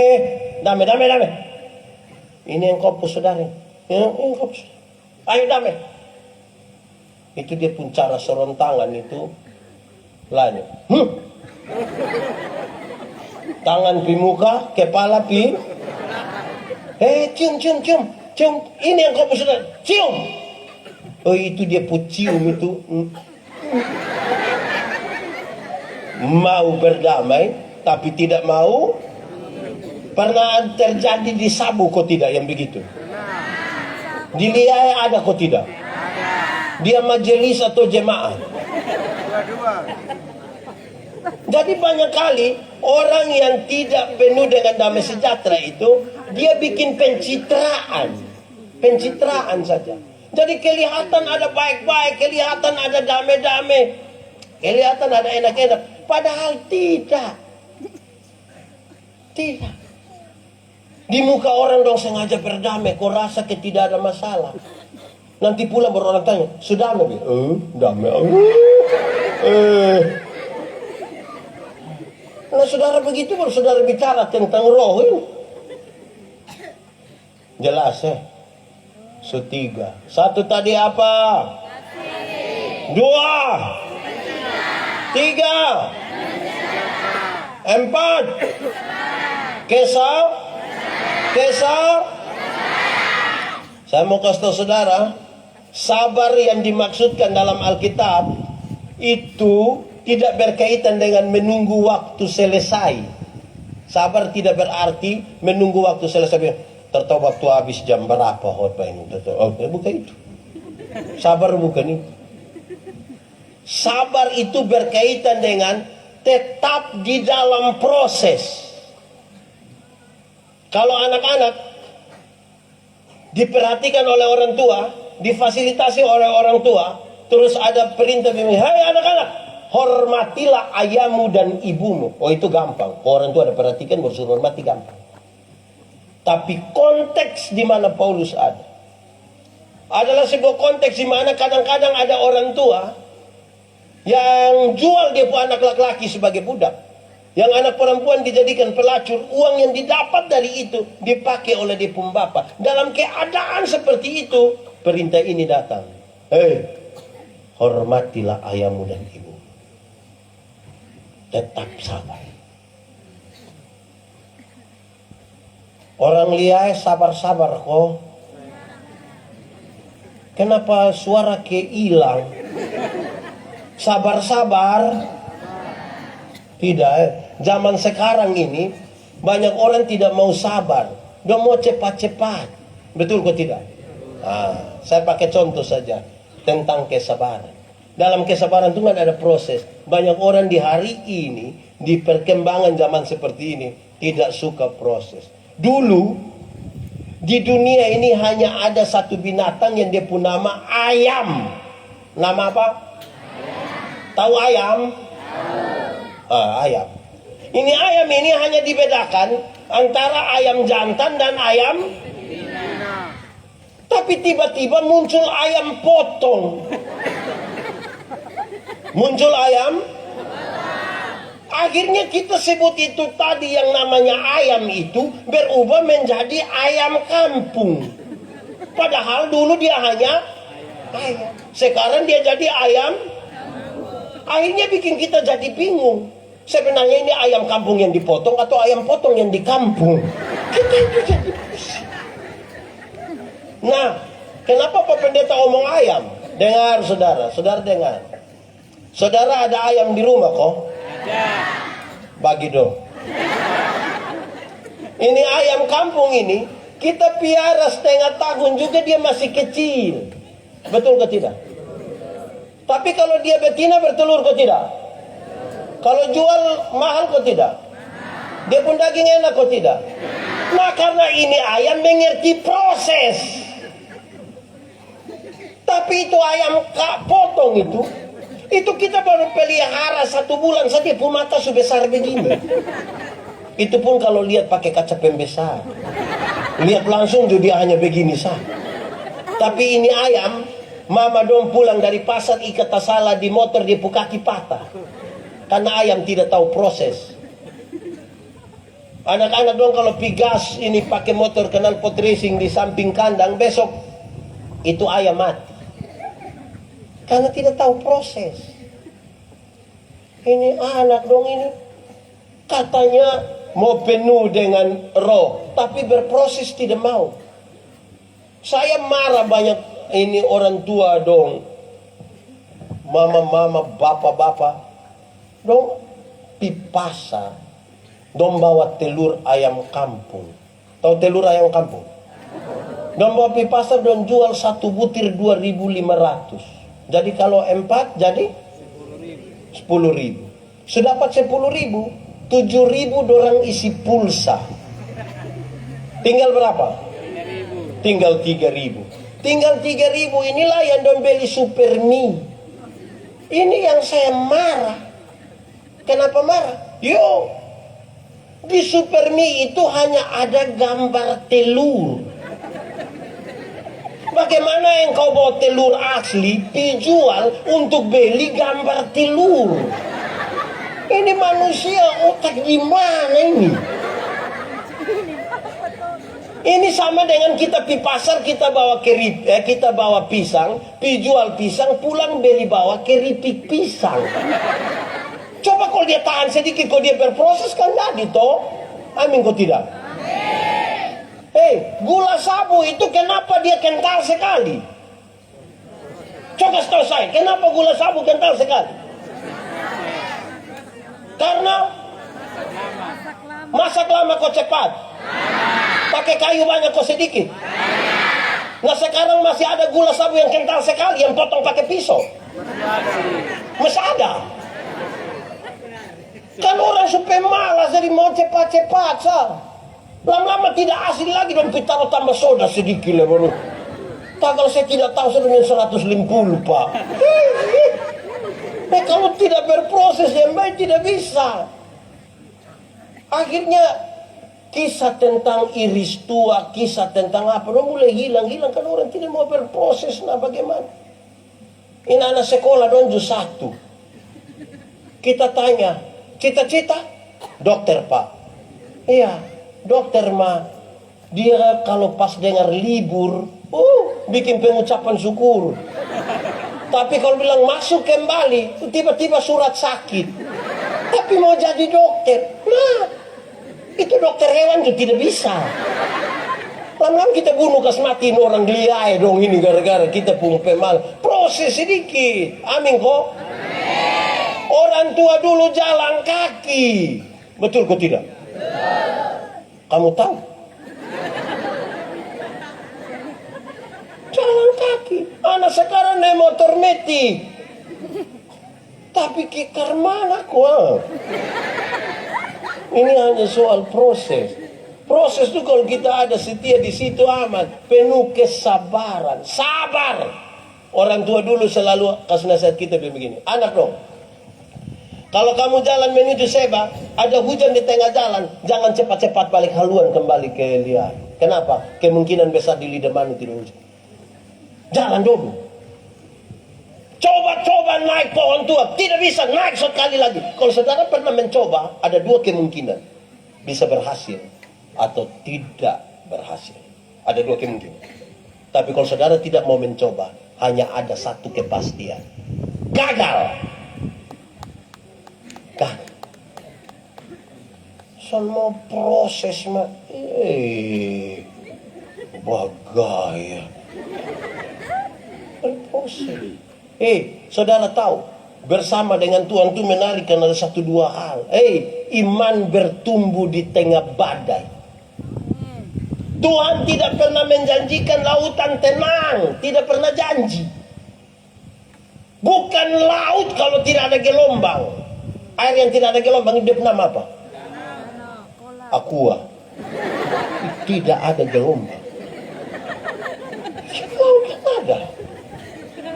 damai. Ini yang kau pun saudara. Ayo damai. Itu dia pun cara serontangan itu lain. Tangan pi muka, kepala pi. Cium. Ini yang kau pun saudara. Cium. Oh itu dia pun cium itu. Mau berdamai tapi tidak mau. Pernah terjadi di Sabu kok tidak yang begitu? Di Liai ada kok tidak? Dia majelis atau jemaah? Jadi banyak kali orang yang tidak penuh dengan damai sejahtera itu, dia bikin pencitraan saja. Jadi kelihatan ada baik-baik, kelihatan ada damai-damai, kelihatan ada enak-enak, padahal tidak. Di muka orang dong sengaja berdamai, kau rasa tidak ada masalah. Nanti pula baru orang tanya, sudah damai? Damai. Nah saudara begitu baru saudara bicara tentang roh ini. Jelas ya? Setiga. Satu tadi apa? Dua. Tiga. Empat. Kesal. Saya mau kasih tahu saudara, sabar yang dimaksudkan dalam Alkitab itu tidak berkaitan dengan menunggu waktu selesai. Sabar tidak berarti menunggu waktu selesai. Tertahu waktu habis jam berapa khotbah ini. Bukan itu. Sabar bukan itu. Sabar itu berkaitan dengan tetap di dalam proses. Kalau anak-anak diperhatikan oleh orang tua, difasilitasi oleh orang tua, terus ada perintah, hai anak-anak, hormatilah ayahmu dan ibumu. Oh itu gampang. Orang tua ada perhatikan, bersuruh hormati gampang. Tapi konteks di mana Paulus ada adalah sebuah konteks di mana kadang-kadang ada orang tua yang jual dia pun anak laki-laki sebagai budak. Yang anak perempuan dijadikan pelacur. Uang yang didapat dari itu dipakai oleh dia pun bapak. Dalam keadaan seperti itu, perintah ini datang. Hormatilah ayahmu dan ibu. Tetap sabar. Orang liai sabar-sabar kok. Kenapa suara ke hilang? Sabar-sabar. Tidak. Zaman sekarang ini banyak orang tidak mau sabar. Dia mau cepat-cepat. Betul kok tidak? Saya pakai contoh saja tentang kesabaran. Dalam kesabaran itu kan ada proses. Banyak orang di hari ini, di perkembangan zaman seperti ini, tidak suka proses. Dulu di dunia ini hanya ada satu binatang yang dia punya nama ayam. Nama apa? Tahu ayam? Ayam. Ini ayam ini hanya dibedakan antara ayam jantan dan ayam. Tapi tiba-tiba muncul ayam potong. Muncul ayam. Akhirnya kita sebut itu tadi yang namanya ayam itu berubah menjadi ayam kampung. Padahal dulu dia hanya ayam. Sekarang dia jadi ayam. Akhirnya bikin kita jadi bingung. Sebenarnya ini ayam kampung yang dipotong atau ayam potong yang di kampung. Kita itu jadi pusing. Nah, kenapa Pak Pendeta omong ayam? Dengar saudara, saudara dengar. Saudara ada ayam di rumah kok? Ada. Bagi dong. Ini ayam kampung ini, kita piara setengah tahun juga dia masih kecil. Betul ke tidak? Tapi kalau dia betina bertelur kok tidak? Kalau jual mahal kok tidak? Dia pun daging enak kok tidak? Nah karena ini ayam mengerti proses. Tapi itu ayam potong itu kita baru pelihara 1 bulan saja pun mata sebesar begini. Itu pun kalau lihat pakai kaca pembesar. Lihat langsung dia hanya begini saja. Tapi ini ayam, mama dong pulang dari pasar ikat tasala di motor dia kaki patah. Karena ayam tidak tahu proses. Anak-anak dong kalau pigas ini pakai motor kenal pot racing di samping kandang, besok itu ayam mati. Karena tidak tahu proses. Ini anak dong ini katanya mau penuh dengan roh, tapi berproses tidak mau. Saya marah banyak ini orang tua dong, mama-mama, bapak-bapak dong di pasar dong bawa telur ayam kampung. Tahu telur ayam kampung? Dong bawa di pasar dong jual 1 butir 2.500. Jadi kalau 4 jadi 10.000. Sudah dapat 10.000, 7.000 dorang isi pulsa. Tinggal berapa? Tinggal 3.000. Tinggal 3.000 inilah yang dong beli super mie. Ini yang saya marah. Kenapa marah? Yo, di super mie itu hanya ada gambar telur. Bagaimana engkau bawa telur asli dijual untuk beli gambar telur? Ini manusia otak gimana ini? Ini sama dengan kita pi pasar kita bawa kita bawa pisang, pi jual pisang pulang beli bawa keripik pisang. Coba kalau dia tahan sedikit, kalau dia berproses kan jadi toh. Amin kok tidak? Gula sabu itu kenapa dia kental sekali? Coba tahu saya, kenapa gula sabu kental sekali? Karena masak lama kok cepat, pakai kayu banyak kok sedikit. Nah sekarang masih ada gula sabu yang kental sekali, yang potong pakai pisau. Masih ada. Kan orang supaya malas jadi mau cepat-cepat sah. Lama-lama tidak asli lagi dan kita taruh tambah soda sedikit lah baru. Tak kalau saya tidak tahu saya dengan 150 pak. Kalau tidak berproses yang baik tidak bisa. Akhirnya kisah tentang iris tua, kisah tentang apa, mulai hilang-hilang kan orang tidak mau berproses. Nah bagaimana? Ini anak sekolah dong 1. Kita tanya, cita-cita? Dokter pak. Iya. Dokter mah dia kalau pas dengar libur bikin pengucapan syukur. Tapi kalau bilang masuk kembali tiba-tiba surat sakit. Tapi mau jadi dokter. Nah itu dokter hewan juga tidak bisa. Lama-lama kita bunuh kas matiin orang geliai dong ini gara-gara kita pun pemal. Proses sedikit. Amin kok. Orang tua dulu jalan kaki. Betul kok tidak? Kamu tahu? Jalan kaki. Anak sekarang naik motor metik. Tapi kikar mana kok? Ini hanya soal proses. Proses itu kalau kita ada setia di situ aman. Penuh kesabaran. Sabar. Orang tua dulu selalu kasih nasihat kita begini. Anak dong. Kalau kamu jalan menuju Seba, ada hujan di tengah jalan, jangan cepat-cepat balik haluan kembali ke liar. Kenapa? Kemungkinan besar di lidah mana tidak hujan. Jalan dulu. Coba-coba naik pohon tua, tidak bisa naik sekali lagi. Kalau saudara pernah mencoba, ada 2 kemungkinan. Bisa berhasil atau tidak berhasil. Ada 2 kemungkinan. Tapi kalau saudara tidak mau mencoba, hanya ada 1 kepastian. Gagal. Kan son mau proses mah bagaya berproses. Saudara tahu bersama dengan Tuhan itu menarik karena ada 1-2 hal. Iman bertumbuh di tengah badai. Tuhan tidak pernah menjanjikan lautan tenang, tidak pernah janji. Bukan laut kalau tidak ada gelombang. Air yang tidak ada gelombang itu nama apa? Aqua. Tidak ada gelombang. Laut yang ada.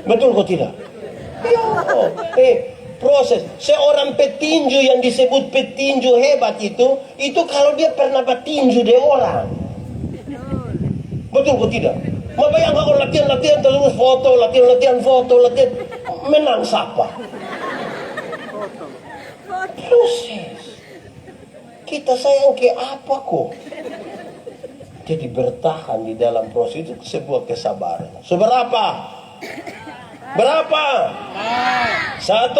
Betul kok tidak? Ya, proses. Seorang petinju yang disebut petinju hebat itu kalau dia pernah bertinju di orang. Betul kok tidak? Mau bayangkan kalau latihan terus foto, latihan foto, menang siapa? Proses. Kita sayang ke apa kok? Jadi bertahan di dalam proses itu sebuah kesabaran. Seberapa? Berapa? 1,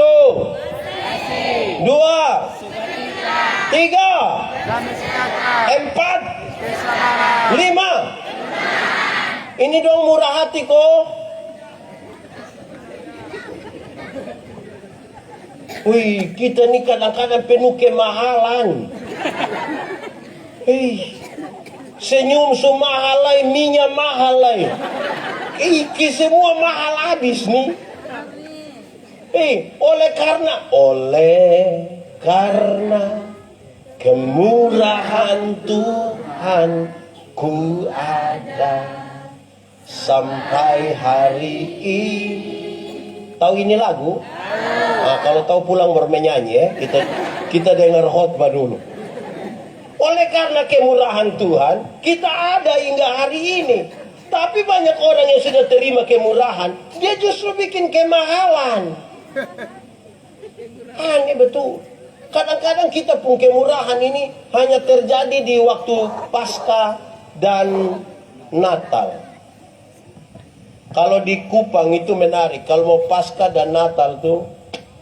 2, 3, 4, 5. Ini dong murah hati kok. Wih, kita nih kadang-kadang penuh kemahalan. Senyum sumahalai, minyak mahalai. Iki semua mahal habis nih. Oleh karena kemurahan Tuhan ku ada sampai hari ini. Tahu ini lagu? Nah, kalau tahu pulang bermenyanyi ya. Kita dengar khotbah dulu. Oleh karena kemurahan Tuhan, kita ada hingga hari ini. Tapi banyak orang yang sudah terima kemurahan, dia justru bikin kemahalan. Aneh betul. Kadang-kadang kita pun kemurahan ini hanya terjadi di waktu Paskah dan Natal. Kalau di Kupang itu menarik. Kalau mau Paskah dan Natal tuh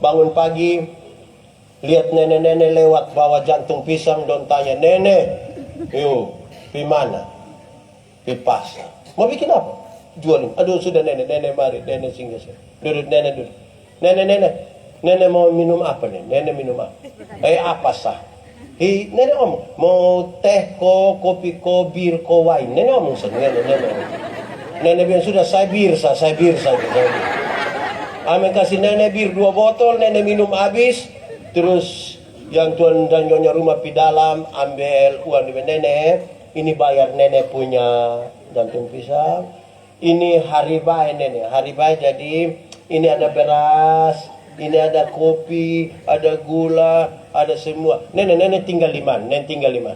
bangun pagi, lihat nenek-nenek lewat bawa jantung pisang, don tanya, nenek, yuk, di mana? Di pasar. Mau bikin apa? Jualin. Aduh sudah nenek mari, nenek singgah sini. Duduk nenek duduk. Nenek mau minum apa nih? Nenek minum apa? Apa sah? Nenek ngomong, mau teh ko, kopi ko, bir ko, wine. Nenek ngomong nenek. Nenek bilang sudah saya bir saja. Amin kasih nenek bir 2 botol, nenek minum habis. Terus yang tuan dan nyonya rumah di dalam ambil uang dari nenek. Ini bayar nenek punya jantung pisang. Ini hari baik nenek. Hari baik jadi ini ada beras, ini ada kopi, ada gula, ada semua. Nenek tinggal di mana? Nenek tinggal di mana?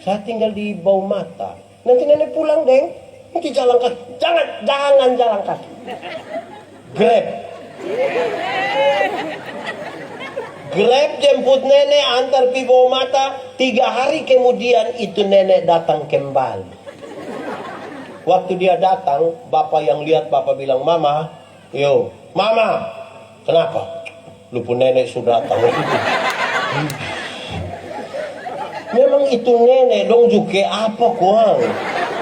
Saya tinggal di Bau Mata. Nanti nenek pulang deng. Nanti jalan kaki. Jangan jalan kaki. Grab. Grab jemput nenek antar pi Bau Mata. 3 hari kemudian itu nenek datang kembali. Waktu dia datang, bapak yang lihat, bapak bilang, Mama, kenapa? Lupa nenek sudah datang. Memang itu nenek dong juga apa kuang.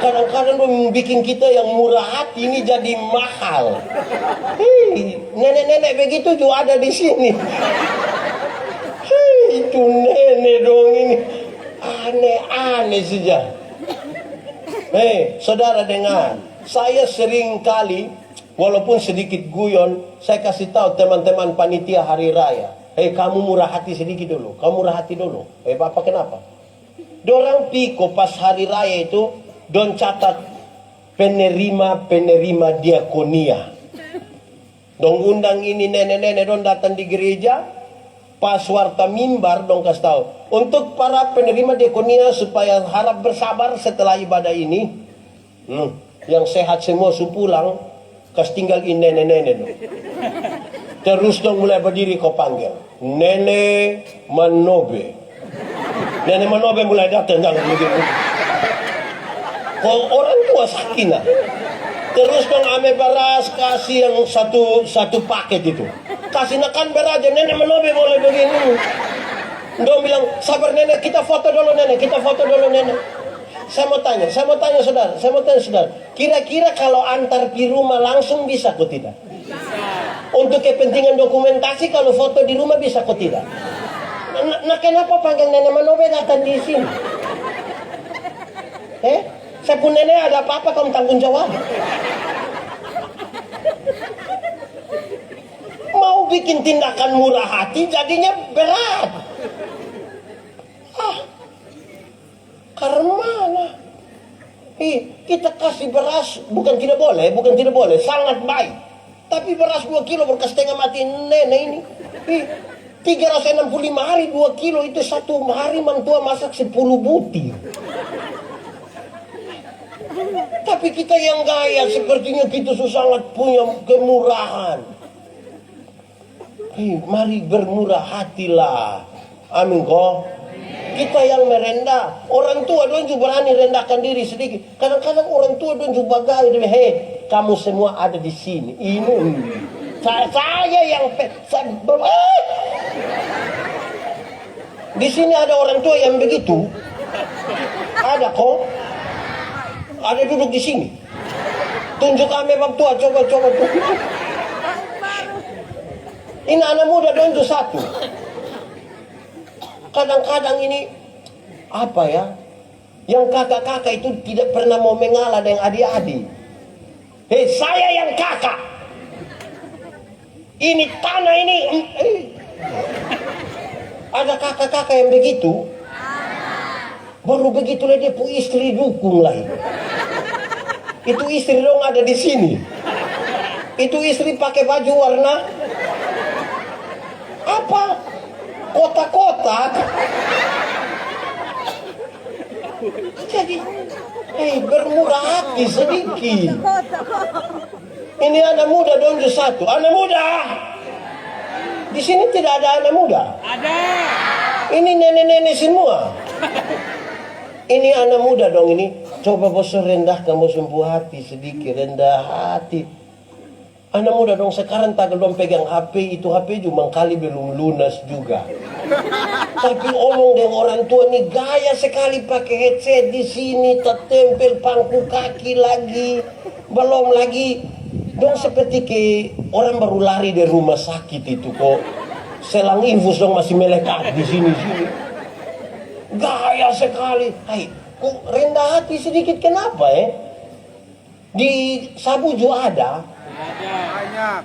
Kadang-kadang dong bikin kita yang murah hati ini jadi mahal. Nenek-nenek begitu juga ada di sini. Itu nenek dong ini. Aneh-aneh saja. Saudara dengar, saya sering kali, walaupun sedikit guyon, saya kasih tahu teman-teman panitia hari raya. Kamu murah hati sedikit dulu, kamu murah hati dulu. Bapak kenapa? Dorang piko pas hari raya itu, don catat penerima diakonia. Dong undang ini nenek-nenek don datang di gereja. Pas warta mimbar dong kasih tahu untuk para penerima diakonia supaya harap bersabar setelah ibadah ini. Yang sehat semua pulang, kas tinggal ini nenek-nenek dong. Terus dong mulai berdiri kau panggil Nenek Manobe. Nenek Manobe mulai datang begini. Kau orang tua sakinah. Terus dong ame beras kasih yang satu paket itu. Kasih nakan beras aja, nenek Manobe boleh begini. Dong bilang, sabar nenek, kita foto dulu nenek. Saya mau tanya saudara. Kira-kira kalau antar di rumah langsung bisa kok tidak? Untuk kepentingan dokumentasi kalau foto di rumah bisa kok tidak? Nah kenapa panggil nenek Manobe datang di sini? Saya pun nenek ada apa-apa kamu tanggung jawab. Mau bikin tindakan murah hati jadinya berat. Karena mana? Kita kasih beras bukan tidak boleh, sangat baik. Tapi beras 2 kilo berkas setengah mati nenek ini. 365 hari 2 kilo itu satu hari mantua masak 10 butir. Tapi kita yang gaya sepertinya kita sangat punya kemurahan. Mari bermurah hatilah. Amin kok. Kita yang merendah. Orang tua don juga berani rendahkan diri sedikit. Kadang-kadang orang tua don juga gaya. Hei, kamu semua ada di sini. Ini saya yang di sini ada orang tua yang begitu. Ada kok. Ada duduk di sini. Tunjuk kami bab tua, coba. Ini anak muda donjo satu. Kadang-kadang ini apa ya? Yang kakak-kakak itu tidak pernah mau mengalah dengan adik-adik. Hei, saya yang kakak. Ini tanah ini. Ada kakak-kakak yang begitu. Baru begitulah dia pu istri dukung lah. Itu istri dong ada di sini. Itu istri pakai baju warna apa? Kotak-kotak. Jadi, bermurah hati sedikit. Ini anak muda donjo satu. Anak muda. Di sini tidak ada anak muda. Ada. Ini nenek-nenek semua. Ini anak muda dong ini. Coba bos rendahkan, bos empuh hati sedikit, rendah hati. Anak muda dong sekarang tak dong pegang HP, itu HP cuma kali belum lunas juga. Tapi omong dengan orang tua nih gaya sekali pakai headset di sini, tertempel pangku kaki lagi, belum lagi dong seperti ke orang baru lari dari rumah sakit itu kok. Selang infus dong masih melekat di sini. Gaya sekali. Hai, kok rendah hati sedikit kenapa ya? Di Sabu juga ada. Banyak.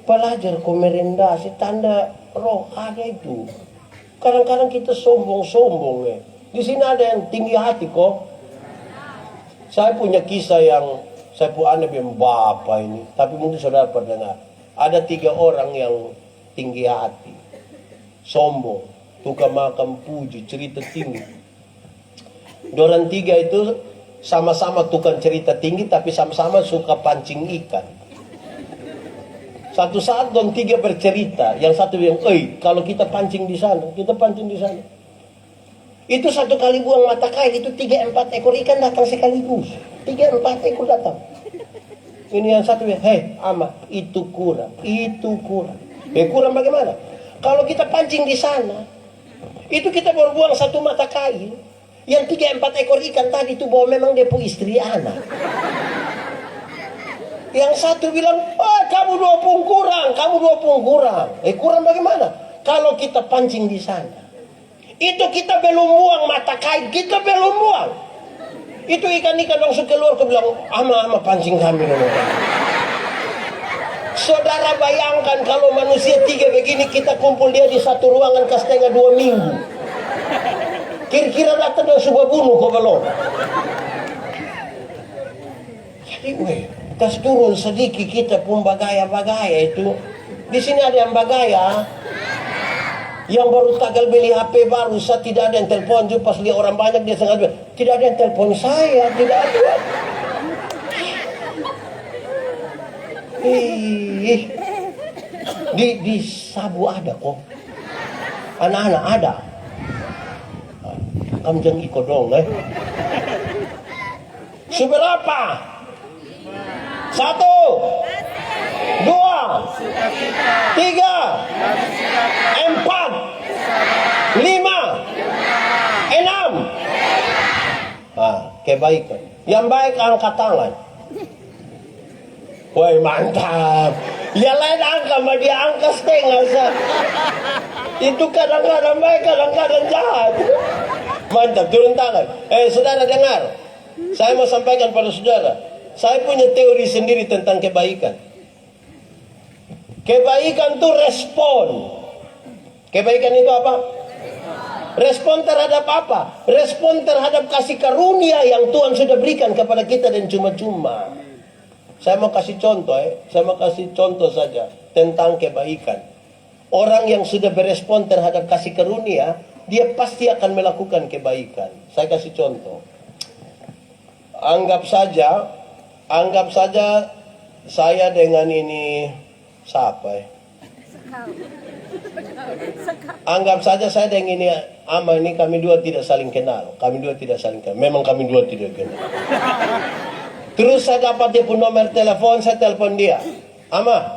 Pelajar kok merendah si tanda roh ada itu. Kadang-kadang kita sombong-sombong ya. Di sini ada yang tinggi hati kok. Saya punya kisah yang saya punya anak yang bapak ini. Tapi mungkin saudara pernah dengar. Ada 3 orang yang tinggi hati. Sombong. Tukang makan puji. Cerita tinggi. Dorang 3 itu sama-sama tukang cerita tinggi. Tapi sama-sama suka pancing ikan. Satu saat dong 3 bercerita. Yang satu bilang, kalau kita pancing di sana. Kita pancing di sana. Itu 1 kali buang mata kail, itu 3-4 ekor ikan datang sekaligus. 3-4 ekor datang. Ini yang satu bilang, ama, itu kurang. Kurang bagaimana? Kalau kita pancing di sana, itu kita baru buang 1 mata kail. Yang 3-4 ekor ikan tadi itu bahwa memang dia pu istri anak. Yang satu bilang, kamu 2 pung kurang. Kurang bagaimana? Kalau kita pancing di sana. Itu kita belum buang mata kail, kita belum buang. Itu ikan-ikan langsung keluar, ke bilang, ama pancing kami. Saudara bayangkan kalau manusia 3 begini, kita kumpul dia di satu ruangan setengah 2 minggu. Kira-kira datang dan sudah bunuh kok belum. Jadi kas turun sedikit kita pun bagaya-bagaya itu. Di sini ada yang bagaya. Yang baru tagal beli HP baru, saya tidak ada yang telepon juga pas lihat orang banyak dia sengaja tidak ada yang telepon saya, tidak ada. Di Sabu ada kok. Anak-anak ada. Kamjang ikut dong Seberapa? 1 2 3 4 5 6 kebaikan. Yang baik angkat tangan. Woi mantap. Yang lain angka mah dia angka setengah. Itu kadang-kadang baik, kadang-kadang jahat. Mantap, turun tangan. Saudara dengar. Saya mau sampaikan pada saudara. Saya punya teori sendiri tentang kebaikan. Kebaikan itu respon. Kebaikan itu apa? Respon terhadap apa? Respon terhadap kasih karunia yang Tuhan sudah berikan kepada kita dan cuma-cuma. Saya mau kasih contoh saja tentang kebaikan. Orang yang sudah berespon terhadap kasih karunia, dia pasti akan melakukan kebaikan. Saya kasih contoh. Anggap saja saya dengan ini siapa? Anggap saja saya dengan ini ama ini, kami dua tidak saling kenal. Memang kami dua tidak kenal. Terus saya dapat dia pun nomor telepon, saya telepon dia. Ama,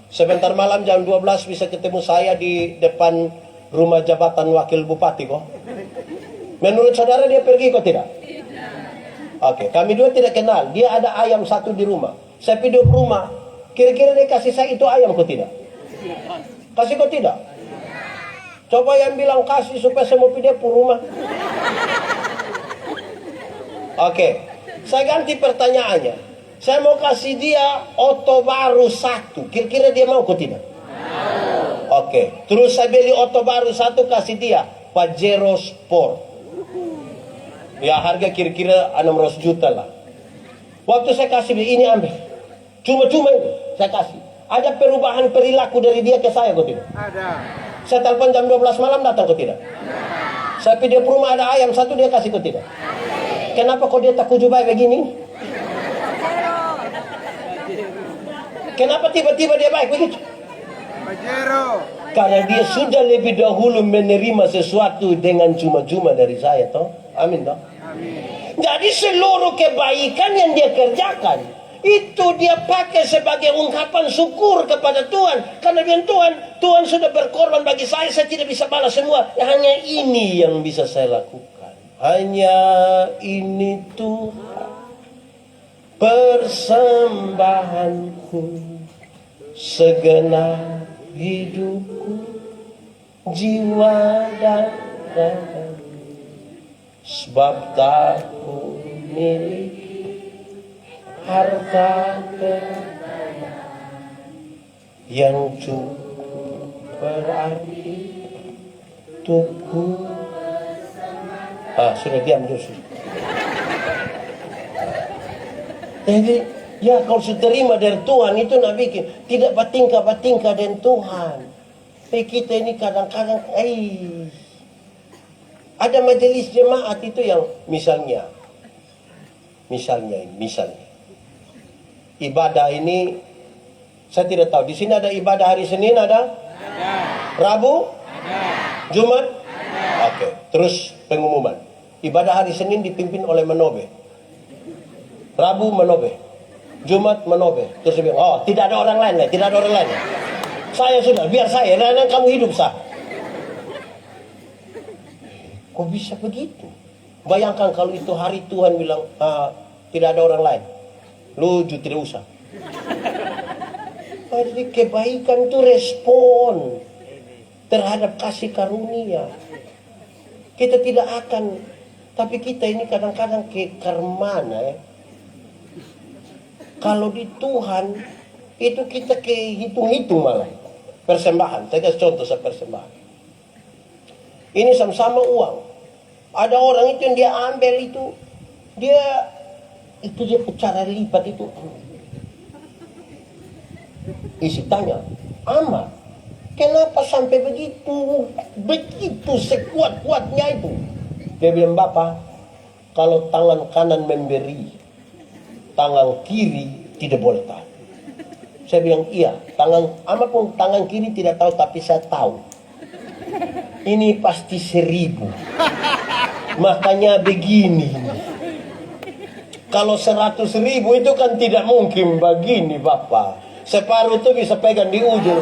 sebentar malam jam 12 bisa ketemu saya di depan rumah jabatan wakil bupati kok. Menurut saudara dia pergi kok tidak? Oke, kami dua tidak kenal. Dia ada ayam satu di rumah. Saya pergi ke rumah. Kira-kira dia kasih saya itu ayam kok tidak? Kasih kok tidak? Coba yang bilang kasih supaya saya mau pergi ke rumah. Oke, saya ganti pertanyaannya. Saya mau kasih dia oto baru satu. Kira-kira dia mau kok tidak? Oke, terus saya beli oto baru satu kasih dia Pajero Sport. Ya harga kira-kira 600 juta lah. Waktu saya kasih ini ambil. Cuma-cuma ini saya kasih. Ada perubahan perilaku dari dia ke saya kok tidak? Ada. Saya telepon jam 12 malam datang kok tidak? Saya pergi ke rumah ada ayam satu dia kasih kok tidak? Kenapa kok dia tak kujubai begini? Kenapa tiba-tiba dia baik begitu? Pajero. Karena dia sudah lebih dahulu menerima sesuatu dengan cuma-cuma dari saya toh. Amin toh. Jadi seluruh kebaikan yang dia kerjakan itu dia pakai sebagai ungkapan syukur kepada Tuhan. Karena dengan Tuhan sudah berkorban bagi saya tidak bisa balas semua. Hanya ini yang bisa saya lakukan. Hanya ini Tuhan, persembahanku, segenap hidupku, jiwa dan raga. Sebab tak ku miliki harta yang cukup berarti untukku. Sudah diam Joshua. Jadi ya kalau sudah terima dari Tuhan itu nak bikin tidak batingkah-batingkah dengan Tuhan. Tapi kita ini kadang-kadang ada majelis jemaat itu yang misalnya ibadah ini saya tidak tahu di sini ada ibadah hari Senin ada? Rabu? Jumat? Oke, terus pengumuman. Ibadah hari Senin dipimpin oleh Menobe. Rabu Menobe. Jumat Menobe. Terus dia bilang, tidak ada orang lain. Saya sudah, biar saya, dan kamu hidup sah. Kok bisa begitu? Bayangkan kalau itu hari Tuhan bilang tidak ada orang lain, lu tidak usah. Jadi kebaikan itu respon terhadap kasih karunia. Kita tidak akan, tapi kita ini kadang-kadang kekarmana ya. Kalau di Tuhan itu kita kehitung-hitung malah persembahan. Saya kasih contoh persembahan. Ini sama-sama uang. Ada orang itu yang dia ambil itu dia cara lipat itu. Isi tanya, Ama, kenapa sampai begitu sekuat-kuatnya itu? Dia bilang, Bapak, kalau tangan kanan memberi, tangan kiri tidak boleh tahu. Saya bilang, iya, Ama pun tangan kiri tidak tahu, tapi saya tahu. Ini pasti 1000. Makanya begini. Kalau 100.000 itu kan tidak mungkin begini Bapak. Separuh itu bisa pegang di ujung.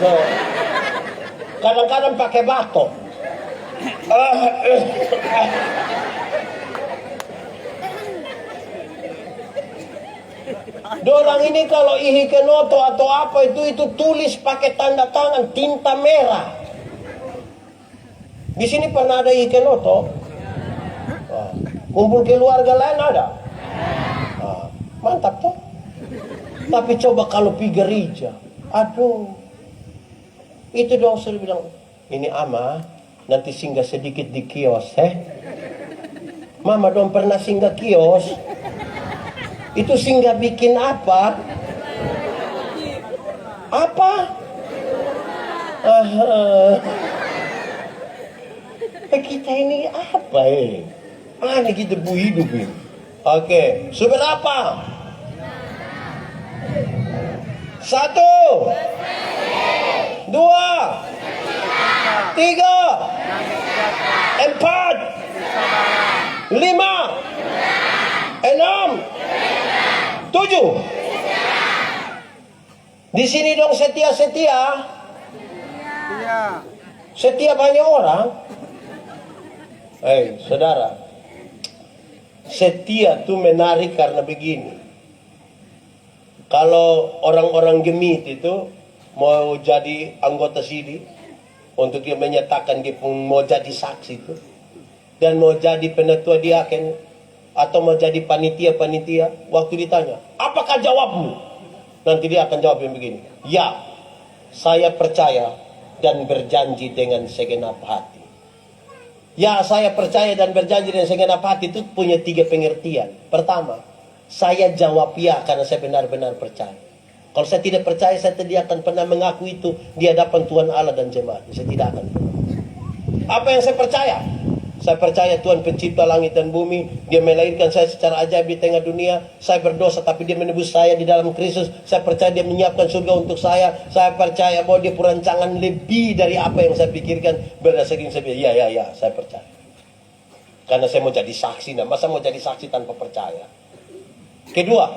Kadang-kadang pakai batok. Dorang ini kalau ihikenoto atau apa itu tulis pakai tanda tangan tinta merah. Di sini pernah ada ihikenoto? Kumpul keluarga lain ada? Mantap tuh. Tapi coba kalau pergi gereja, aduh, itu dong sudah bilang, ini Ama, nanti singgah sedikit di kios, Mama dong pernah singgah kios. Itu singgah bikin apa? Apa? Kita ini apa ini? Aneh kita bu hidup ini. Oke, sumber apa? 1, 2, 3, 4, 5, 6, 7, 7. Di sini dong setia. Iya. Setia banyak orang. Saudara, setia tuh menarik karena begini. Kalau orang-orang gemit itu mau jadi anggota sini untuk dia menyatakan dia pun mau jadi saksi itu, dan mau jadi penatua diaken atau mau jadi panitia, waktu ditanya, apakah jawabmu? Nanti dia akan jawab yang begini, ya, saya percaya dan berjanji dengan segenap hati. Ya, saya percaya dan berjanji dengan segenap hati itu punya 3 pengertian. Pertama, saya jawab ya karena saya benar-benar percaya. Kalau saya tidak percaya, saya tidak akan pernah mengaku itu di hadapan Tuhan Allah dan jemaat. Saya tidak akan pernah. Apa yang saya percaya? Saya percaya Tuhan pencipta langit dan bumi. Dia melahirkan saya secara ajaib di tengah dunia. Saya berdosa tapi dia menebus saya di dalam Kristus. Saya percaya dia menyiapkan surga untuk saya. Saya percaya bahwa dia perancangan lebih dari apa yang saya pikirkan. Berdasarkan saya bilang, ya, saya percaya. Karena saya mau jadi saksi. Nah, masa mau jadi saksi tanpa percaya? Kedua,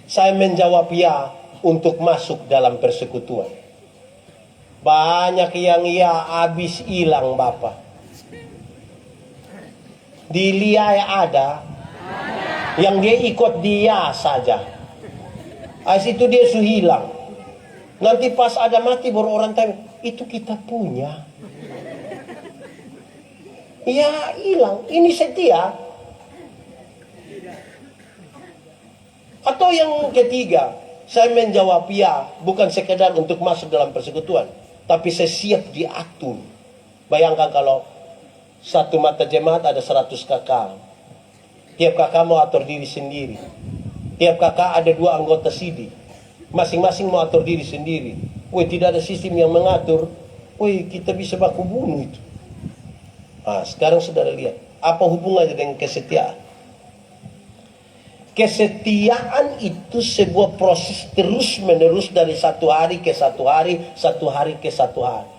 saya menjawab ya untuk masuk dalam persekutuan. Banyak yang ya habis hilang Bapak. Di Lia ada yang dia ikut dia saja. Itu dia sudah hilang. Nanti pas ada mati baru orang tanya, itu kita punya. Ya hilang. Ini setia. Atau yang ketiga, saya menjawab ya bukan sekedar untuk masuk dalam persekutuan, tapi saya siap diatur. Bayangkan kalau satu mata jemaat ada 100 kakak. Tiap kakak mau atur diri sendiri. Tiap kakak ada 2 anggota sidi. Masing-masing mau atur diri sendiri. Tidak ada sistem yang mengatur. Kita bisa baku bunuh itu. Sekarang saudara lihat. Apa hubungannya dengan kesetiaan? Kesetiaan itu sebuah proses terus menerus dari satu hari ke satu hari, satu hari ke satu hari.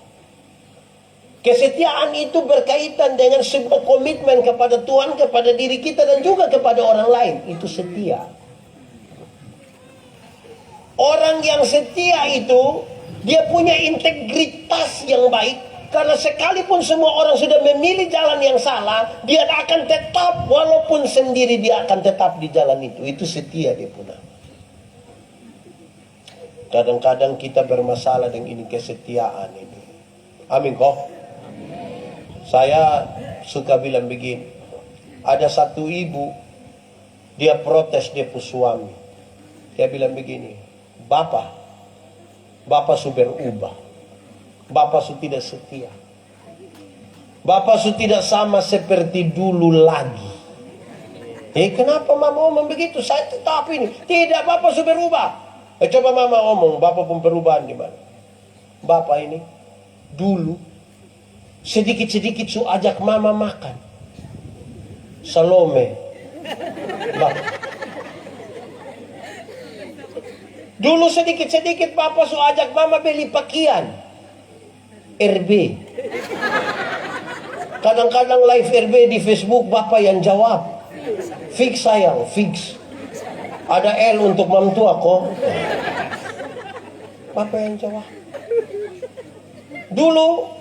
Kesetiaan itu berkaitan dengan sebuah komitmen kepada Tuhan, kepada diri kita dan juga kepada orang lain. Itu setia. Orang yang setia itu dia punya integritas yang baik. Karena sekalipun semua orang sudah memilih jalan yang salah, dia akan tetap walaupun sendiri dia akan tetap di jalan itu. Itu setia dia punya. Kadang-kadang kita bermasalah dengan ini kesetiaan ini. Amin kok. Saya suka bilang begini. Ada satu ibu, dia protes dia punya suami. Dia bilang begini, Bapak sudah berubah. Bapak sudah tidak setia. Bapak sudah tidak sama seperti dulu lagi. Kenapa mama ngomong begitu? Saya tetap ini. Tidak, Bapak sudah berubah. Coba mama ngomong, Bapak pun perubahan di mana? Bapak ini dulu sedikit-sedikit su ajak mama makan. Salome. Bapak. Dulu sedikit-sedikit Bapak su ajak mama beli pakaian. RB. Kadang-kadang live RB di Facebook Bapak yang jawab. Fix sayang, fix. Ada L untuk mamtua kok. Bapak yang jawab. Dulu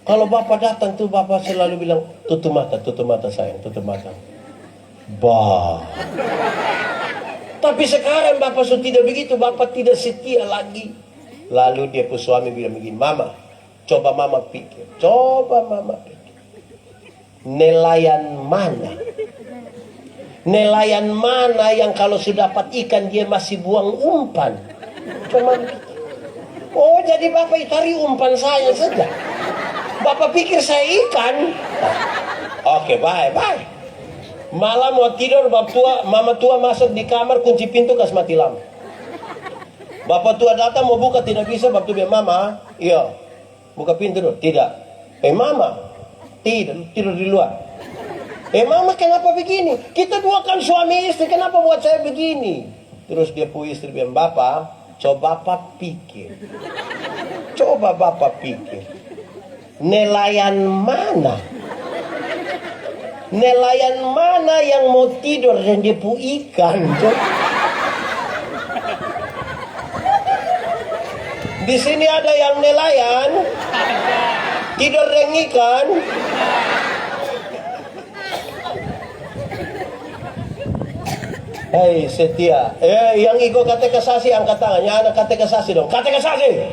kalau Bapak datang tuh Bapak selalu bilang, tutup mata sayang, tutup mata. Tapi sekarang Bapak sudah tidak begitu, Bapak tidak setia lagi. Lalu dia pun suami bilang begini, Mama, coba Mama pikir. Nelayan mana yang kalau sudah dapat ikan dia masih buang umpan? Cuma pikir. Oh, jadi Bapak cari umpan saya saja. Bapak pikir saya ikan? Oke, bye. Malam mau tidur, mama tua masuk di kamar, kunci pintu, kasih mati lampu. Bapak tua datang mau buka, tidak bisa. Bapak tua bilang, mama, iya, buka pintu dulu. Tidak. Mama, tidak, tidur di luar. Mama, kenapa begini? Kita dua kan suami istri, kenapa buat saya begini? Terus dia pu istri bilang, Bapak, coba Bapak pikir. Nelayan mana? Nelayan mana yang mau tidur dan dia pu ikan? Di sini ada yang nelayan tidur dengan ikan. Hei setia, yang ikut katekisasi angkat tangannya, anak katekisasi dong, katekisasi.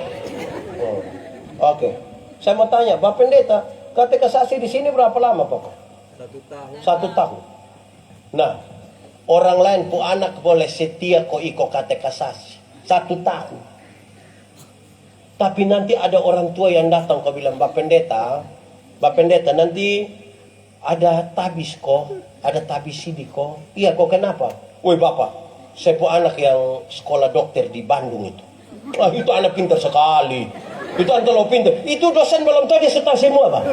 Oke. Saya mau tanya, Bapak Pendeta, katekisasi di sini berapa lama, Pak? 1 tahun. Nah, orang lain pu anak boleh setia kok ikut katekisasi 1 tahun. Tapi nanti ada orang tua yang datang kau bilang, Bapak Pendeta nanti ada tabis kok, ada tabis sidi kok. Iya kok kenapa? Woi Bapak, saya pu anak yang sekolah dokter di Bandung itu. Itu anak pintar sekali. Itu antara pintar. Itu dosen belum tahu dia setar semua, Pak.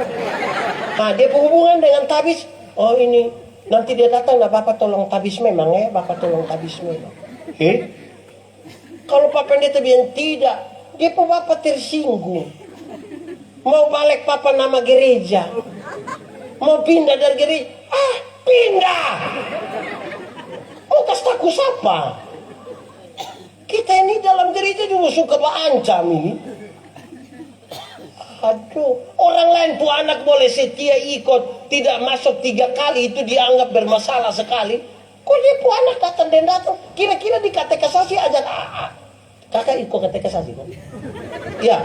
Nah, dia berhubungan dengan tabis. Oh ini, nanti dia datang, nah Bapak tolong tabis memang ya, Bapak tolong tabis memang. Kalau Pak Pendeta bilang tidak, dia pun Bapak tersinggung. Mau balik Papa nama gereja. Mau pindah dari gereja. Pindah! Mau kasih takut siapa? Kita ini dalam gereja juga suka ancam ini. Aduh, orang lain tuh anak boleh setia ikut, tidak masuk 3 kali itu dianggap bermasalah sekali. Kok dia tuh anak datang, kira-kira di katekisasi aja. Kakak ikut katekisasi kok? Ya,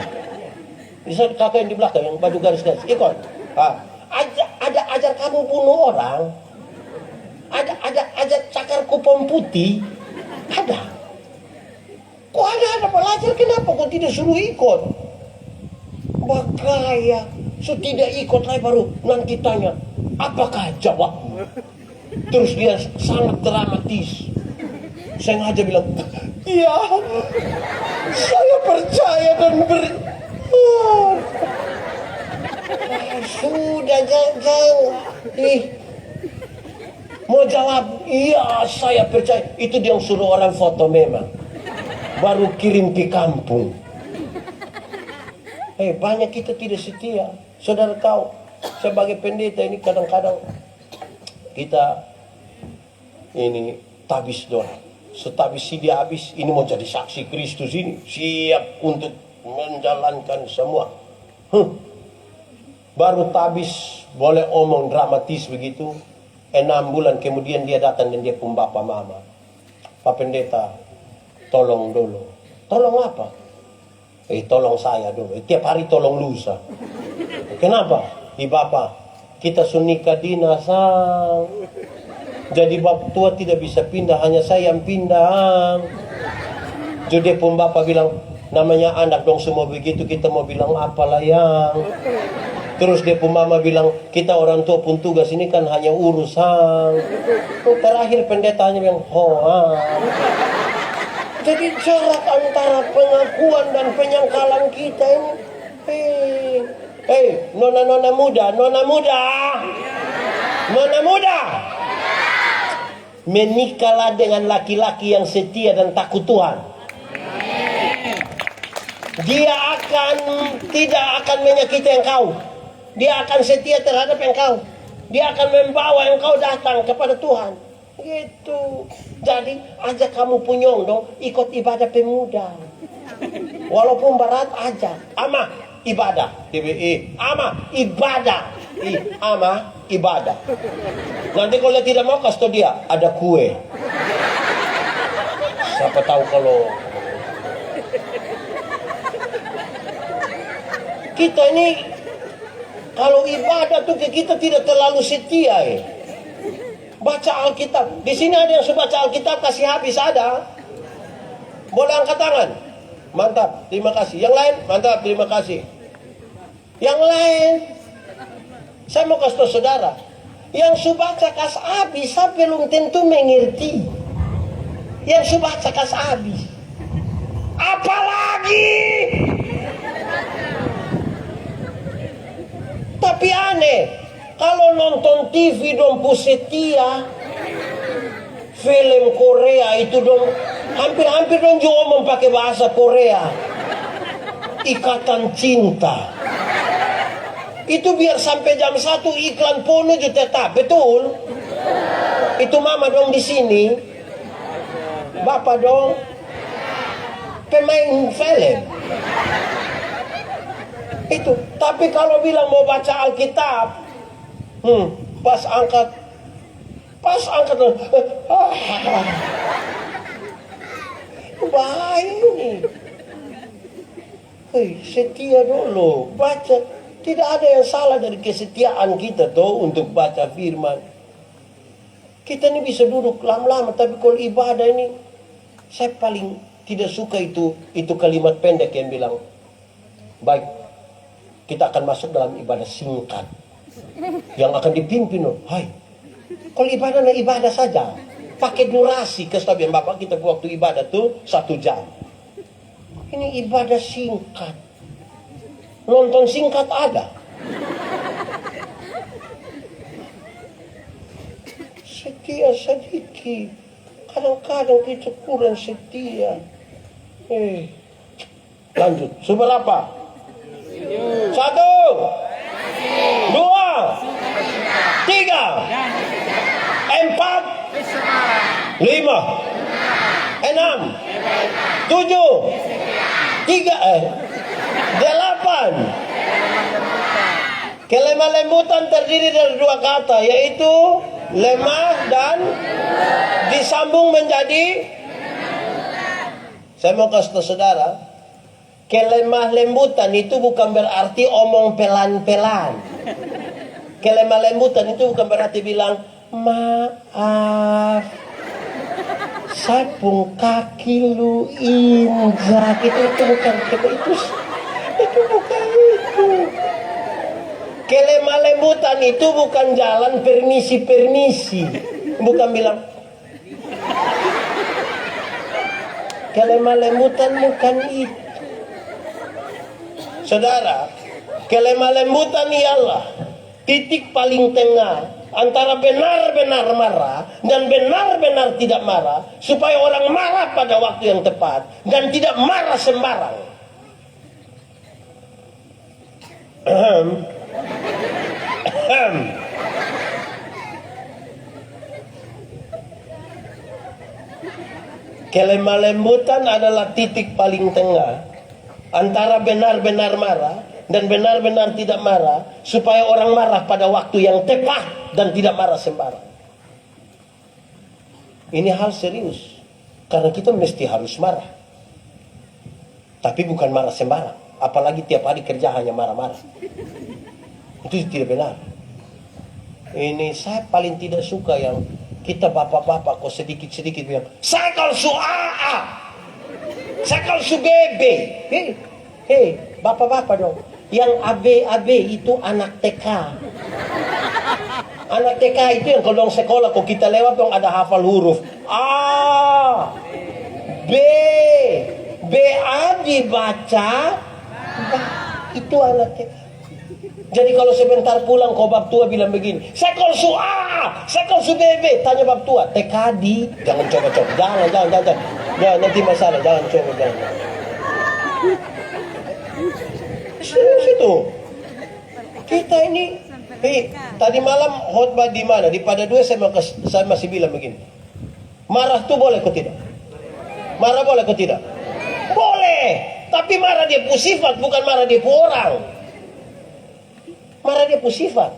bisa kakak yang di belakang yang baju garis-garis ikut. Ada ajar kamu bunuh orang, ada ajar cakar kupon putih, ada. Kok ada belajar, kenapa kok tidak suruh ikut? Bagaya, so tidak ikut lagi baru nanti tanya, apakah jawabmu? Terus dia sangat dramatis. Saya ngajak bilang, iya, saya percaya dan sudah jangan. Mau jawab, iya saya percaya. Itu dia yang suruh orang foto memang. Baru kirim ke kampung. Banyak kita tidak setia. Saudara tahu, sebagai pendeta ini kadang-kadang kita ini tabis doang. Setabis si dia habis, ini mau jadi saksi Kristus ini. Siap untuk menjalankan semua. Baru tabis boleh omong dramatis begitu. 6 bulan kemudian dia datang dan dia pun bapak mama. Pak Pendeta, tolong dulu. Tolong apa? Tolong saya dulu. Tiap hari tolong lusa. Kenapa? Bapak, kita sunika dinasang. Jadi bapak tua tidak bisa pindah, hanya saya yang pindah. Jadi pun bapak bilang, namanya anak dong semua begitu, kita mau bilang apalah yang. Terus dia pun mama bilang, kita orang tua pun tugas ini kan hanya urusan. Terakhir pendetanya bilang, jadi jarak antara pengakuan dan penyangkalan kita ini. Nona muda. Menikahlah dengan laki-laki yang setia dan takut Tuhan. Dia tidak akan menyakiti engkau. Dia akan setia terhadap engkau. Dia akan membawa engkau datang kepada Tuhan. Gitu. Jadi ajak kamu punyong dong ikut ibadah pemuda. Walaupun berat ajak. Ama ibadah. Ama ibadah. Ama ibadah. Nanti kalau dia tidak mau kasih tau dia ada kue. Siapa tahu kalau kita ini kalau ibadah tuh kita tidak terlalu setia Baca Alkitab. Di sini ada yang suka baca Alkitab kasih habis ada. Boleh angkat tangan. Mantap, terima kasih. Yang lain, mantap, terima kasih. Yang lain, saya mau kasih tahu saudara, yang subaca kas habis sampai belum tentu mengerti. Yang subaca kas habis. Apalagi. Tapi aneh, kalau nonton TV dong setia, film Korea itu dong hampir dong juga ngomong pakai bahasa Korea. Ikatan cinta. Itu biar sampai jam 1 iklan porno juga tetap, betul? Itu mama dong di sini. Bapak dong pemain film. Itu. Tapi kalau bilang mau baca Alkitab, pas angkat bahaya ini. Hei, setia dulu, baca. Tidak ada yang salah dari kesetiaan kita toh untuk baca firman. Kita ini bisa duduk lama-lama, tapi kalau ibadah ini, saya paling tidak suka itu kalimat pendek yang bilang, baik, kita akan masuk dalam ibadah singkat yang akan dipimpin. Hai, kalau ibadah ibadah saja, pakai durasi kestabilan Bapak kita waktu ibadah tuh 1 jam. Ini ibadah singkat. Nonton singkat ada. Setia sedikit. Kadang-kadang kita kurang setia. Lanjut. Seberapa? 1, 2, 3, 4, 5, 6, 7, 8. Kelemah lembutan terdiri dari 2 kata, yaitu lemah dan disambung menjadi. Saya mau kasih tahu saudara, kelemah lembutan itu bukan berarti omong pelan-pelan. Kelemah lembutan itu bukan berarti bilang maaf, sapung kaki lu injak. Itu bukan itu bukan itu. Kelemah lembutan itu bukan jalan permisi. Bukan bilang. Kelemah lembutan bukan itu. Saudara, kelemah lembutan ialah titik paling tengah antara benar-benar marah dan benar-benar tidak marah, supaya orang marah pada waktu yang tepat dan tidak marah sembarang. Kelemah lembutan adalah titik paling tengah antara benar-benar marah dan benar-benar tidak marah, supaya orang marah pada waktu yang tepat dan tidak marah sembarang. Ini hal serius, karena kita mesti harus marah, tapi bukan marah sembarang. Apalagi tiap hari kerja hanya marah-marah. Itu tidak benar. Ini saya paling tidak suka yang kita bapak-bapak kok sedikit-sedikit bilang, saya kalau su AA, saya kalau su BB. Hei, bapak-bapak dong. Yang AB itu anak TK. Anak TK itu yang kalau sekolah kok kita lewat dong ada hafal huruf A, B A dibaca, itu anak TK. Jadi kalau sebentar pulang kau bab tua bilang begini, saya kalau su A, saya kalau su BB, tanya bab tua, TK di, jangan coba-coba, jangan, nanti masalah, jangan coba, jangan. Situ. Kita ini, tadi malam khotbah di mana? Di Pada Dua saya masih bilang begini. Marah tuh boleh kok tidak? Marah boleh kok tidak? Boleh. Tapi marah dia pu sifat, bukan marah dia pu orang. Marah dia pu sifat,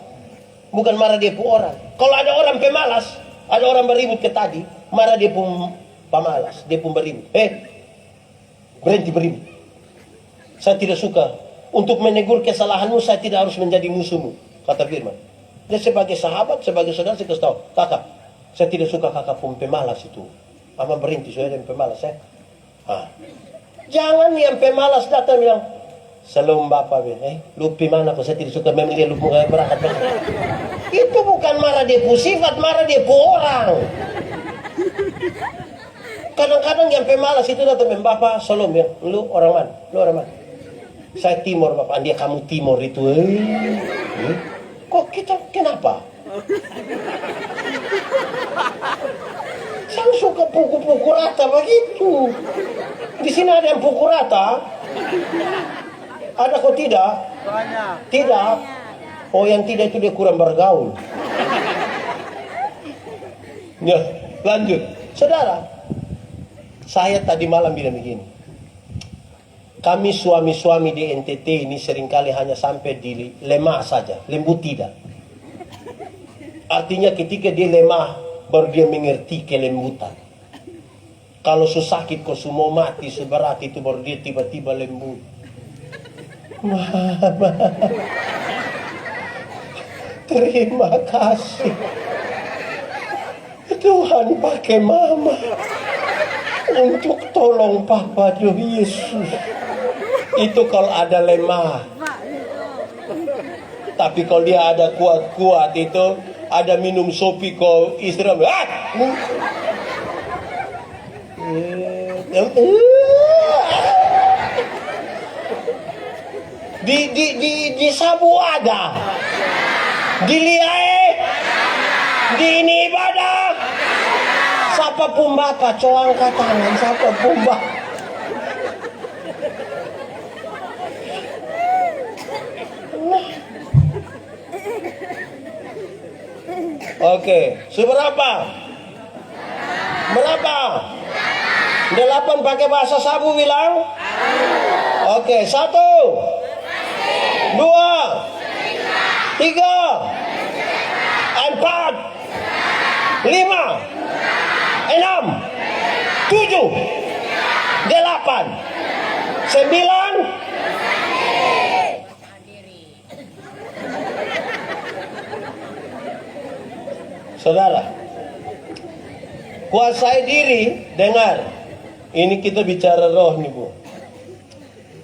bukan marah dia pu orang. Kalau ada orang pemalas, ada orang beribut ke tadi, marah dia pun pemalas, dia pun beribut. Berhenti beribut. Saya tidak suka. Untuk menegur kesalahanmu, saya tidak harus menjadi musuhmu, kata firman. Dia sebagai sahabat, sebagai saudara, saya kasih tahu, kakak, saya tidak suka kakak pun pemalas itu. Ama berhenti, saya yang pemalas. Jangan yang pemalas datang bilang, Selalu bapak bilang, lupi mana aku, saya tidak suka memilih lupi berangkat. Itu bukan marah dia pu sifat, marah dia pu orang. Kadang-kadang yang pemalas itu datang bapak selalu bilang, lu orang mana? Lu orang mana? Saya Timur bapak, dia kamu Timur itu. Kok kita kenapa? Saya suka pukul-pukul rata begitu. Di sini ada yang pukul rata. Ada kok tidak? Banyak. Tidak. Oh yang tidak itu dia kurang bergaul. Ya, lanjut. Saudara, saya tadi malam bilang begini. Kami suami-suami di NTT ini seringkali hanya sampai di lemah saja, lembut tidak. Artinya ketika dia lemah, baru dia mengerti kelembutan. Kalau sakit kok semua mati seberat itu baru dia tiba-tiba lembut. Mama, terima kasih. Tuhan pakai mama untuk tolong papa Tuhan Yesus. Itu kalau ada lemah. Tapi kalau dia ada kuat-kuat itu, ada minum sopi kok istirahat. Di sabu ada, di liai, di ini ibadah. Siapa pun bapak, coang tangan, siapa pun bapak. Oke, seberapa? Berapa? 8 pakai bahasa sabu bilang? Oke, 1, 2, 3, 4, 5, 6, 7, 8, 9. Saudara, kuasai diri. Dengar, ini kita bicara roh nih bu.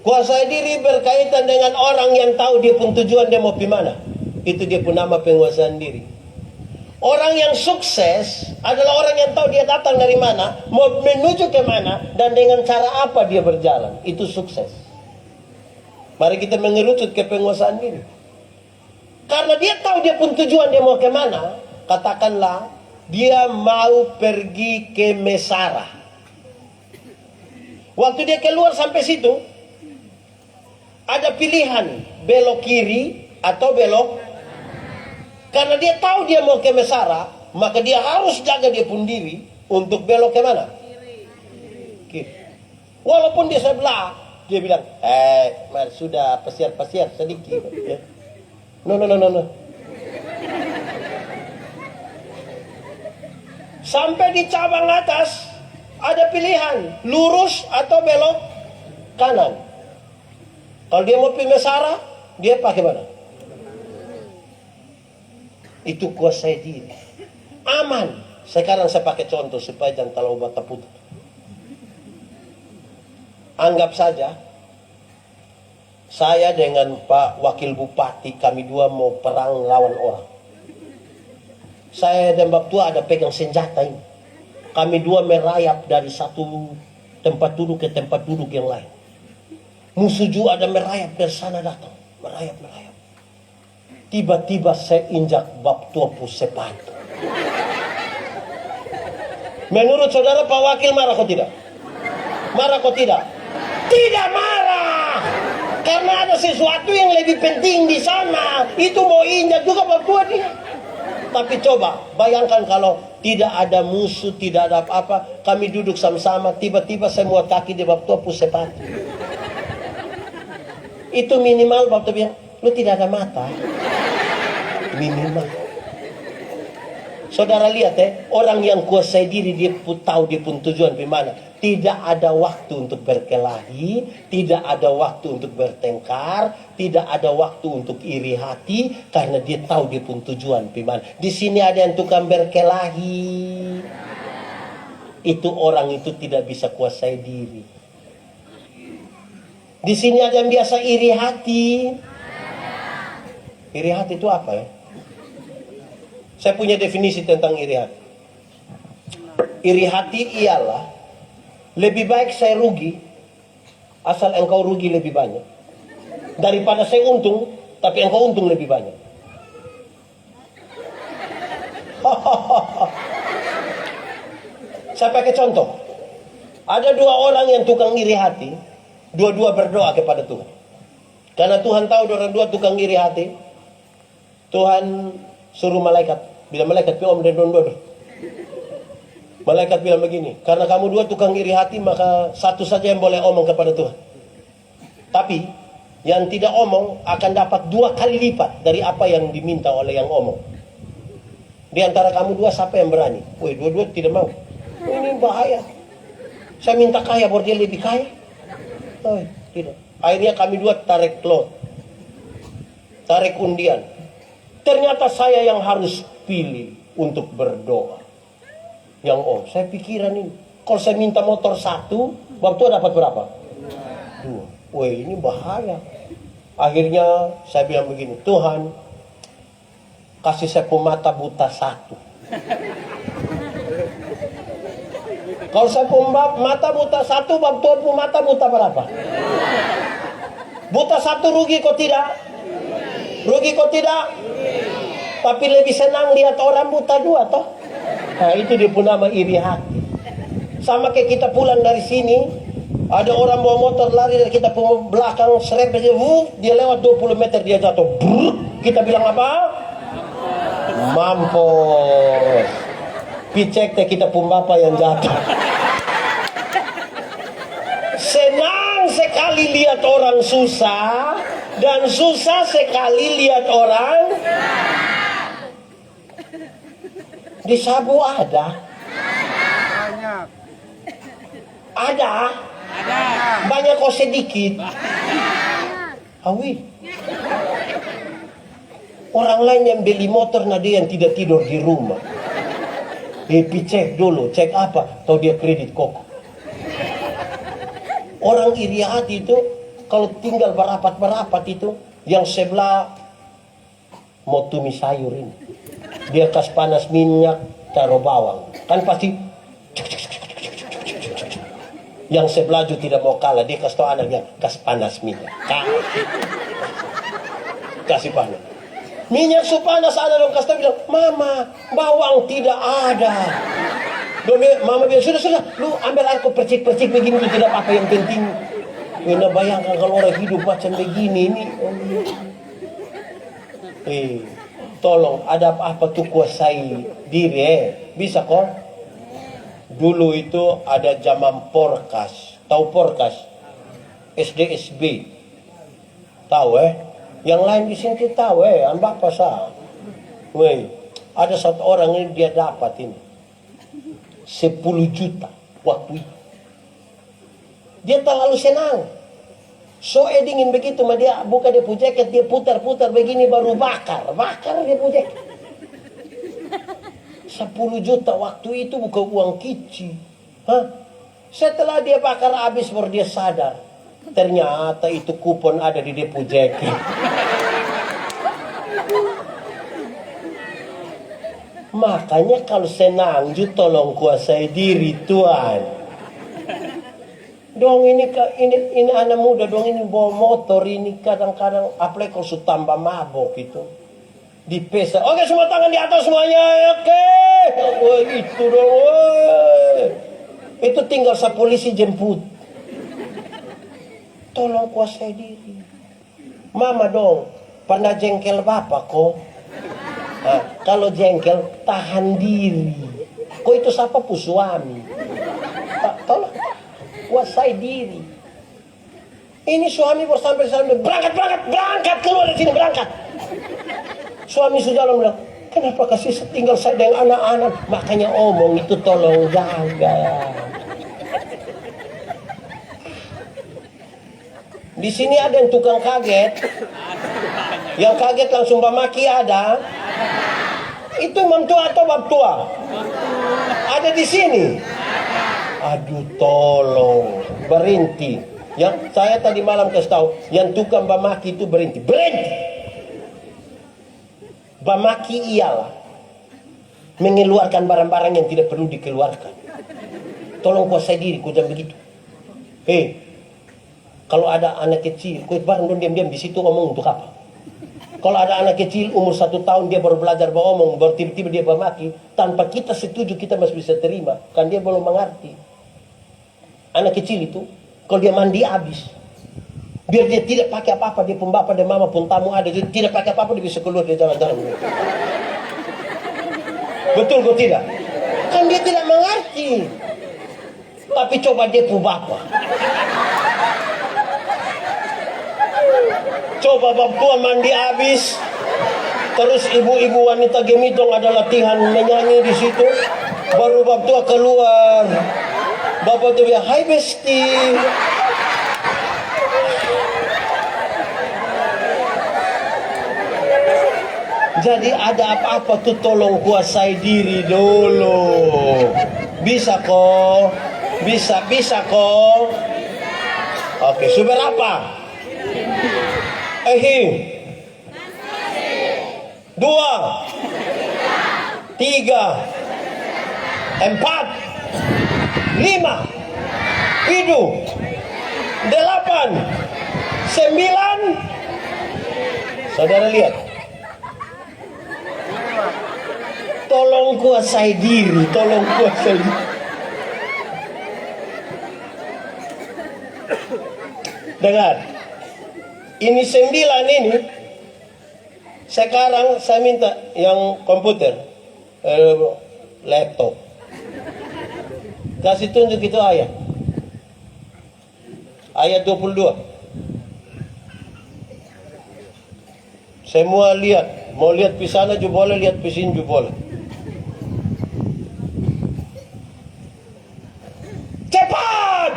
Kuasai diri berkaitan dengan orang yang tahu dia pun tujuan dia mau gimana. Itu dia pun nama penguasaan diri. Orang yang sukses adalah orang yang tahu dia datang dari mana, mau menuju ke mana, dan dengan cara apa dia berjalan. Itu sukses. Mari kita mengerucut ke penguasaan diri. Karena dia tahu dia pun tujuan dia mau ke mana. Katakanlah dia mau pergi ke Mesara. Waktu dia keluar sampai situ, ada pilihan belok kiri atau belok. Karena dia tahu dia mau ke Mesara, maka dia harus jaga dia pun diri untuk belok ke mana? Kiri. Walaupun dia sebelah, dia bilang, mari sudah pasiar-pasiar sedikit. Ya. No. Sampai di cabang atas ada pilihan lurus atau belok kanan. Kalau dia mau pergi Mesara, dia pakai mana? Itu kuasai diri. Aman. Sekarang saya pakai contoh supaya jangan terlalu bata putih. Anggap saja saya dengan Pak Wakil Bupati, kami dua mau perang lawan orang. Saya dan Bapak tua ada pegang senjata ini. Kami dua merayap dari satu tempat duduk ke tempat duduk yang lain. Musuh juga ada merayap dari sana datang. Merayap. Tiba-tiba saya injak Bapak tua pu sepatu. Menurut saudara Pak Wakil marah kok tidak? Marah kok tidak? Tidak marah. Karena ada sesuatu yang lebih penting di sana. Itu mau injak juga Bapak tua dia. Tapi coba bayangkan kalau tidak ada musuh, tidak ada apa-apa, kami duduk sama-sama, tiba-tiba saya muat kaki di bab tua pus sepatu. Itu minimal Bapak bilang, lu tidak ada mata. Minimal. Saudara lihat orang yang kuasai diri dia pun tahu dia pun tujuan di mana. Tidak ada waktu untuk berkelahi, tidak ada waktu untuk bertengkar, tidak ada waktu untuk iri hati karena dia tahu dia pun tujuan di mana. Di sini ada yang tukang berkelahi. Itu orang itu tidak bisa kuasai diri. Di sini ada yang biasa iri hati. Iri hati itu apa ya? Saya punya definisi tentang iri hati. Iri hati ialah lebih baik saya rugi asal engkau rugi lebih banyak daripada saya untung tapi engkau untung lebih banyak. Saya pakai contoh. Ada dua orang yang tukang iri hati, dua-dua berdoa kepada Tuhan. Karena Tuhan tahu orang dua tukang iri hati, Tuhan suruh malaikat. Bila malaikat bilang dan dua. Malaikat bilang begini, karena kamu dua tukang iri hati, maka satu saja yang boleh omong kepada Tuhan. Tapi yang tidak omong akan dapat 2 kali lipat dari apa yang diminta oleh yang omong. Di antara kamu dua siapa yang berani? Woi, dua-dua tidak mau. Ini bahaya. Saya minta kaya, baru dia lebih kaya. Oh, tidak. Akhirnya kami dua tarik lot, tarik undian. Ternyata saya yang harus pilih untuk berdoa. Yang saya pikiran ini, kalau saya minta motor 1, waktu dapat berapa? 2. Wah, ini bahaya. Akhirnya saya bilang begini, Tuhan, kasih saya mata buta 1. Kalau saya mata buta 1, waktu mata buta berapa? Buta 1 rugi kok tidak? Rugi kok tidak? Tapi lebih senang lihat orang buta 2 toh? Nah, itu dia pun nama iri hati. Sama kayak kita pulang dari sini, ada orang bawa motor lari dari kita belakang, serempet dia lewat 20 meter dia jatuh. Brrr, kita bilang apa? Mampus. Picek teh kita pun bapak yang jatuh. Senang sekali lihat orang susah dan susah sekali lihat orang. Di Sabu ada? Banyak. Ada? Banyak kok sedikit? Awi. Orang lain yang beli motor, nah dia yang tidak tidur di rumah. Cek dulu, cek apa? Tahu dia kredit kok. Orang iri hati itu, kalau tinggal berapat-berapat itu, yang sebelah mau tumis sayur ini. Dia kas panas minyak, taruh bawang. Kan pasti yang sebelah juga tidak mau kalah. Dia kasih tahu anaknya, kas panas minyak. Kasih panas. Minyak panas ada dong, kasih tahu bilang, Mama, bawang tidak ada. Mama bilang, sudah, lu ambil aku percik-percik begini, itu tidak apa yang penting. Nah, bayangkan kalau orang hidup macam begini ini. Tolong, ada apa-apa tuh kuasai diri, bisa kok? Dulu itu ada zaman Porkas, tahu Porkas? SDSB, tahu Yang lain di sini kita tahu ambak pasal. Ada satu orang ini dia dapat ini 10 juta waktu itu. Dia terlalu senang. So dingin begitu, mah dia buka dia punya jaket, dia putar-putar begini baru bakar dia punya jaket. 10 juta waktu itu bukan uang kecil. Setelah dia bakar habis baru dia sadar. Ternyata itu kupon ada di depo jaket. Makanya kalau senang tolong kuasai diri Tuhan. Dong ini anak muda dong ini bawa motor ini kadang-kadang apalagi kalau sudah tambah mabok itu di pesta. Oke, semua tangan di atas semuanya. Oke. Itu dong. Itu tinggal sa polisi jemput. Tolong kuasai diri. Mama dong, pernah jengkel bapak kok? Kalau jengkel tahan diri. Kok itu siapa pun suami? Tolong kuasai diri. Ini suami bersampai-sampai berangkat keluar dari sini berangkat. Suami sudah bilang, kenapa kasih tinggal saya dengan anak-anak? Makanya omong itu tolong jaga. Di sini ada yang tukang kaget. Yang kaget langsung bamaki ada. Itu mamtua atau babtua? Ada di sini. Aduh tolong berhenti. Yang saya tadi malam kasih tahu, yang tukang bamaki itu berhenti. Bamaki ialah mengeluarkan barang-barang yang tidak perlu dikeluarkan. Tolong kuasai diri, kau jangan begitu. Kalau ada anak kecil, kau bareng dong diam-diam di situ ngomong untuk apa? Kalau ada anak kecil umur 1 tahun dia baru belajar ngomong, baru tiba-tiba dia bamaki, tanpa kita setuju kita masih bisa terima, kan dia belum mengerti. Anak kecil itu, kalau dia mandi habis, biar dia tidak pakai apa-apa, dia pun bapak dan mama pun tamu ada, dia tidak pakai apa-apa, dia bisa keluar dari jalan-jalan. Betul kok tidak? Kan dia tidak mengerti. Tapi coba dia pun bapak. Coba bab tua mandi habis, terus ibu-ibu wanita gemitong ada latihan menyanyi di situ, baru bab tua keluar. Bapak tuh bilang, "Hai Besti." Jadi ada apa-apa tuh tolong kuasai diri dulu. Bisa kok. Bisa kok. Oke, sumber apa? 2, 3, 4, 5, 7, 8, 9. Saudara lihat. Tolong kuasai diri, tolong kuasai diri. Dengar, ini 9 ini, sekarang saya minta yang komputer, laptop, kasih tunjuk itu ayat 22. Semua lihat, mau lihat pisana juga boleh, lihat pisin juga boleh. Cepat!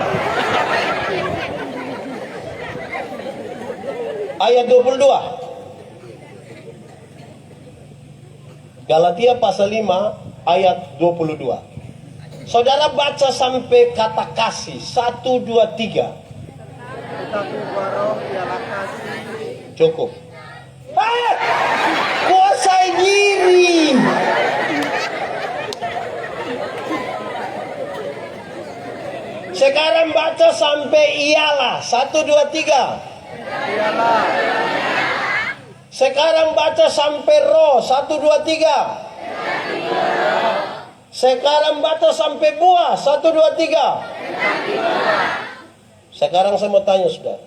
Ayat 22. Galatia pasal 5 ayat 22. Saudara baca sampai kata kasih 1, 2, 3. Tetapi roh ialah kasih. Cukup. Kuasai diri. Sekarang baca sampai ialah 1, 2, 3. Ialah. Sekarang baca sampai roh 1, 2, 3. Sekarang baca sampai buah 1, 2, 3. Sekarang saya mau tanya saudara,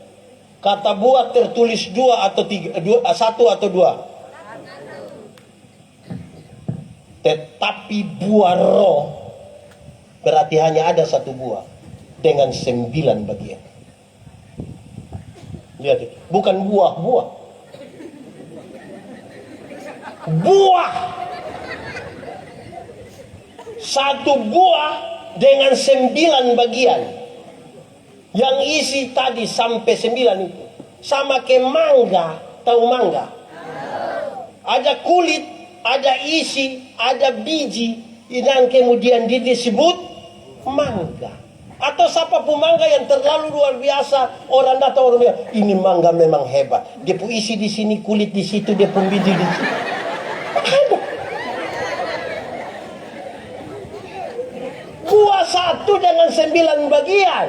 kata buah tertulis 2 atau 3, 1 atau 2? Tetapi buah roh berarti hanya ada 1 buah dengan 9 bagian. Lihat, bukan buah-buah. Buah. 1 buah dengan 9 bagian. Yang isi tadi sampai 9 itu. Sama kayak mangga. Tahu mangga? Ada kulit, ada isi, ada biji. Dan kemudian dia disebut mangga. Atau siapapun mangga yang terlalu luar biasa, orang datang orang bilang, ini mangga memang hebat. Dia pun isi di sini, kulit di situ, dia pun biji di situ. Buah 1 dengan 9 bagian.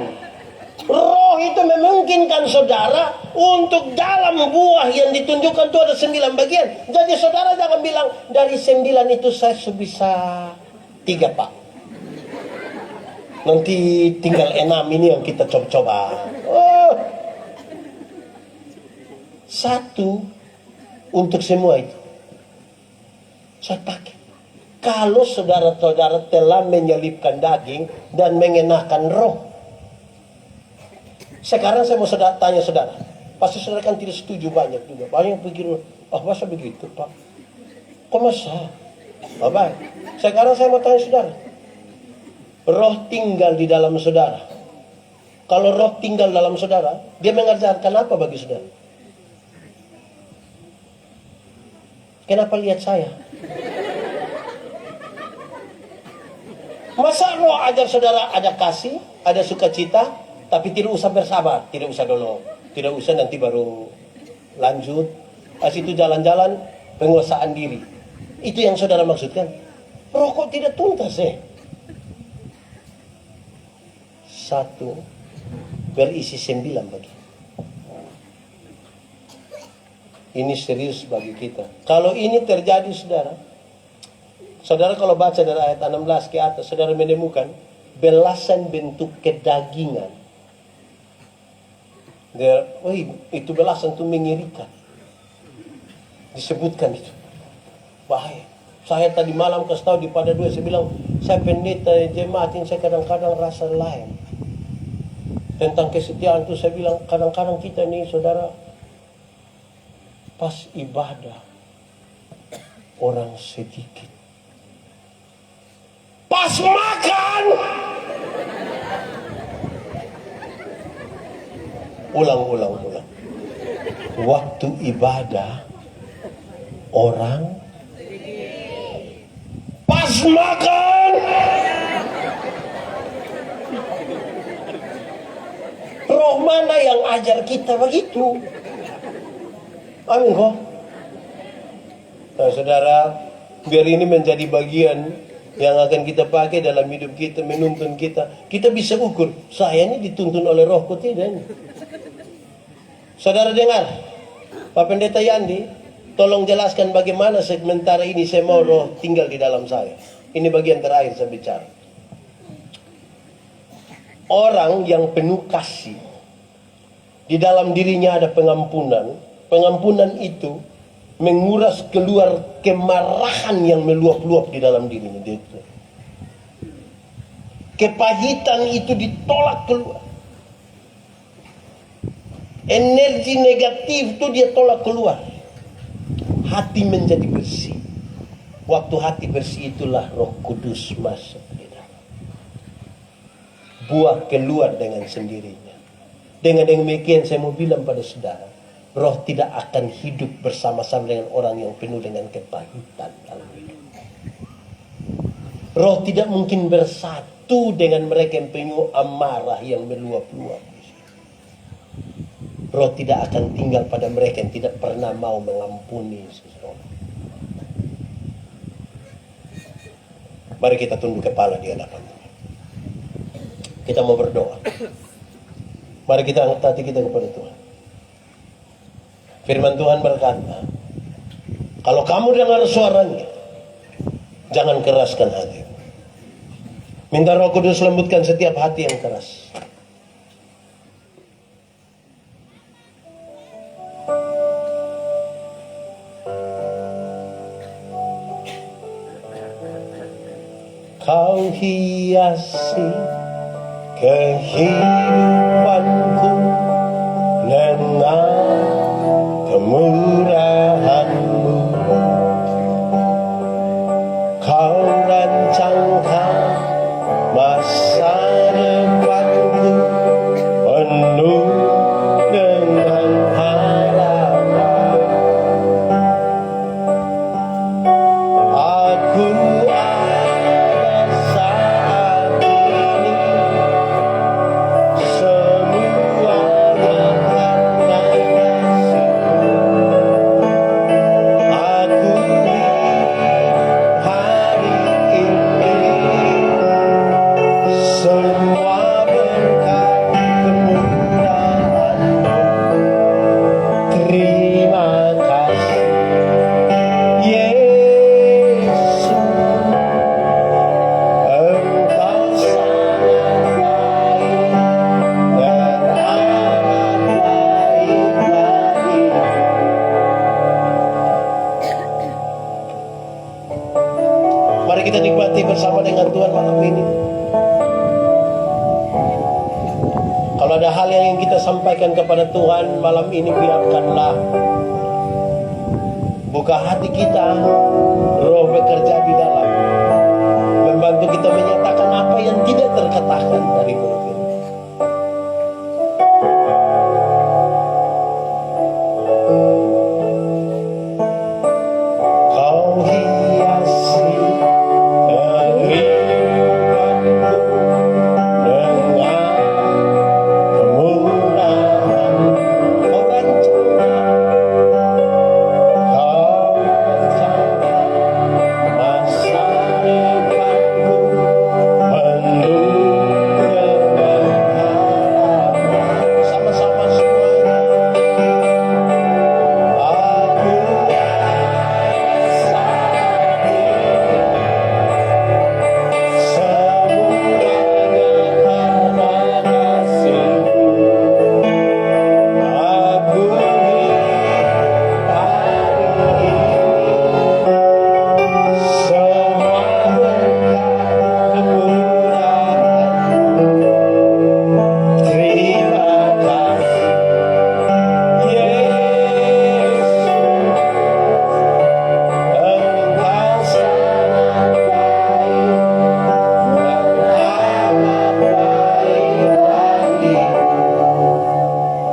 Roh itu memungkinkan saudara untuk dalam buah yang ditunjukkan itu ada 9 bagian. Jadi saudara jangan bilang dari 9 itu saya bisa 3 pak. Nanti tinggal 6 ini yang kita coba-coba. 1 untuk semua itu. Saya pakai. Kalau saudara-saudara telah menyelipkan daging dan mengenakan roh. Sekarang saya mau tanya saudara. Pasti saudara kan tidak setuju banyak juga. Banyak yang pikir, masa begitu pak? Kok masa? Baik. Sekarang saya mau tanya saudara. Roh tinggal di dalam saudara. Kalau roh tinggal dalam saudara, dia mengajarkan apa bagi saudara? Kenapa lihat saya? Masa roh ajar saudara ada kasih, ada sukacita, Tapi tidak usah bersabar, tidak usah dulu, tidak usah nanti baru lanjut. Pas itu jalan-jalan penguasaan diri. Itu yang saudara maksudkan. Rokok tidak tuntas Satu berisi 9 bagi. Ini serius bagi kita. Kalau ini terjadi saudara kalau baca dari ayat 16 ke atas, saudara menemukan belasan bentuk kedagingan. Itu belasan itu mengerikan. Disebutkan itu. Bahaya. Saya tadi malam kasih tahu di pada 2, saya bilang, saya pendeta jemaat ini, saya kadang-kadang rasa lain. Tentang kesetiaan itu saya bilang, kadang-kadang kita nih saudara, pas ibadah, orang sedikit. Pas makan, ulang. Waktu ibadah, orang pas makan. Roh mana yang ajar kita begitu? Amin kok. Nah, saudara, biar ini menjadi bagian yang akan kita pakai dalam hidup kita, menuntun kita. Kita bisa ukur, saya ini dituntun oleh rohku tidak ini. Saudara dengar, Pak Pendeta Yandi, tolong jelaskan bagaimana sementara ini saya mau roh tinggal di dalam saya. Ini bagian terakhir saya bicara. Orang yang penuh kasih, di dalam dirinya ada pengampunan. Pengampunan itu menguras keluar kemarahan yang meluap-luap di dalam dirinya. Kepahitan itu ditolak keluar. Energi negatif itu dia tolak keluar. Hati menjadi bersih. Waktu hati bersih itulah Roh Kudus masuk di dalam. Buah keluar dengan sendirinya. Dengan demikian saya mau bilang pada saudara, roh tidak akan hidup bersama-sama dengan orang yang penuh dengan kepahitan dalam hidup. Roh tidak mungkin bersatu dengan mereka yang penuh amarah yang meluap-luap. Roh tidak akan tinggal pada mereka yang tidak pernah mau mengampuni seseorang. Mari kita tunduk kepala di hadapan Tuhan. Kita mau berdoa. Mari kita angkat hati kita kepada Tuhan. Firman Tuhan berkata, kalau kamu dengar suaranya, jangan keraskan hati. Minta Roh Kudus lembutkan setiap hati yang keras. Kau hiasi kehidupanku dengan kemurahan-Mu. Kau rancangkan masa depanku penuh dengan harapan. Aku ada saat ini, semuanya karena kasih-Mu. Aku hari ini semua berkat kemurahan-Mu. Terima kasih Yesus, Engkau sangat baik dan amat baik bagiku. Mari kita nikmati bersama dengan Tuhan malam ini. Kalau ada hal yang ingin kita sampaikan kepada Tuhan malam ini, biarkanlah buka hati kita, Roh bekerja di dalam, membantu kita menyatakan apa yang tidak terkatakan dari mulut kita. Kau hiasi kehidupanku dengan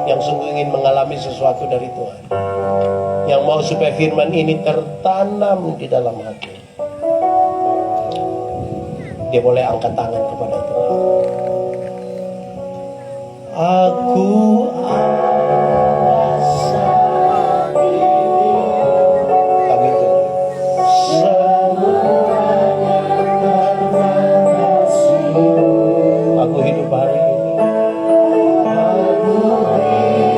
yang sungguh ingin mengalami sesuatu dari Tuhan, yang mau supaya firman ini tertanam di dalam hati, dia boleh angkat tangan kepada Tuhan. Aku ada saat ini. Kami Tuhan. Semuanya karena kasih-Mu. Aku hidup hari ini. Aku hidup hari ini.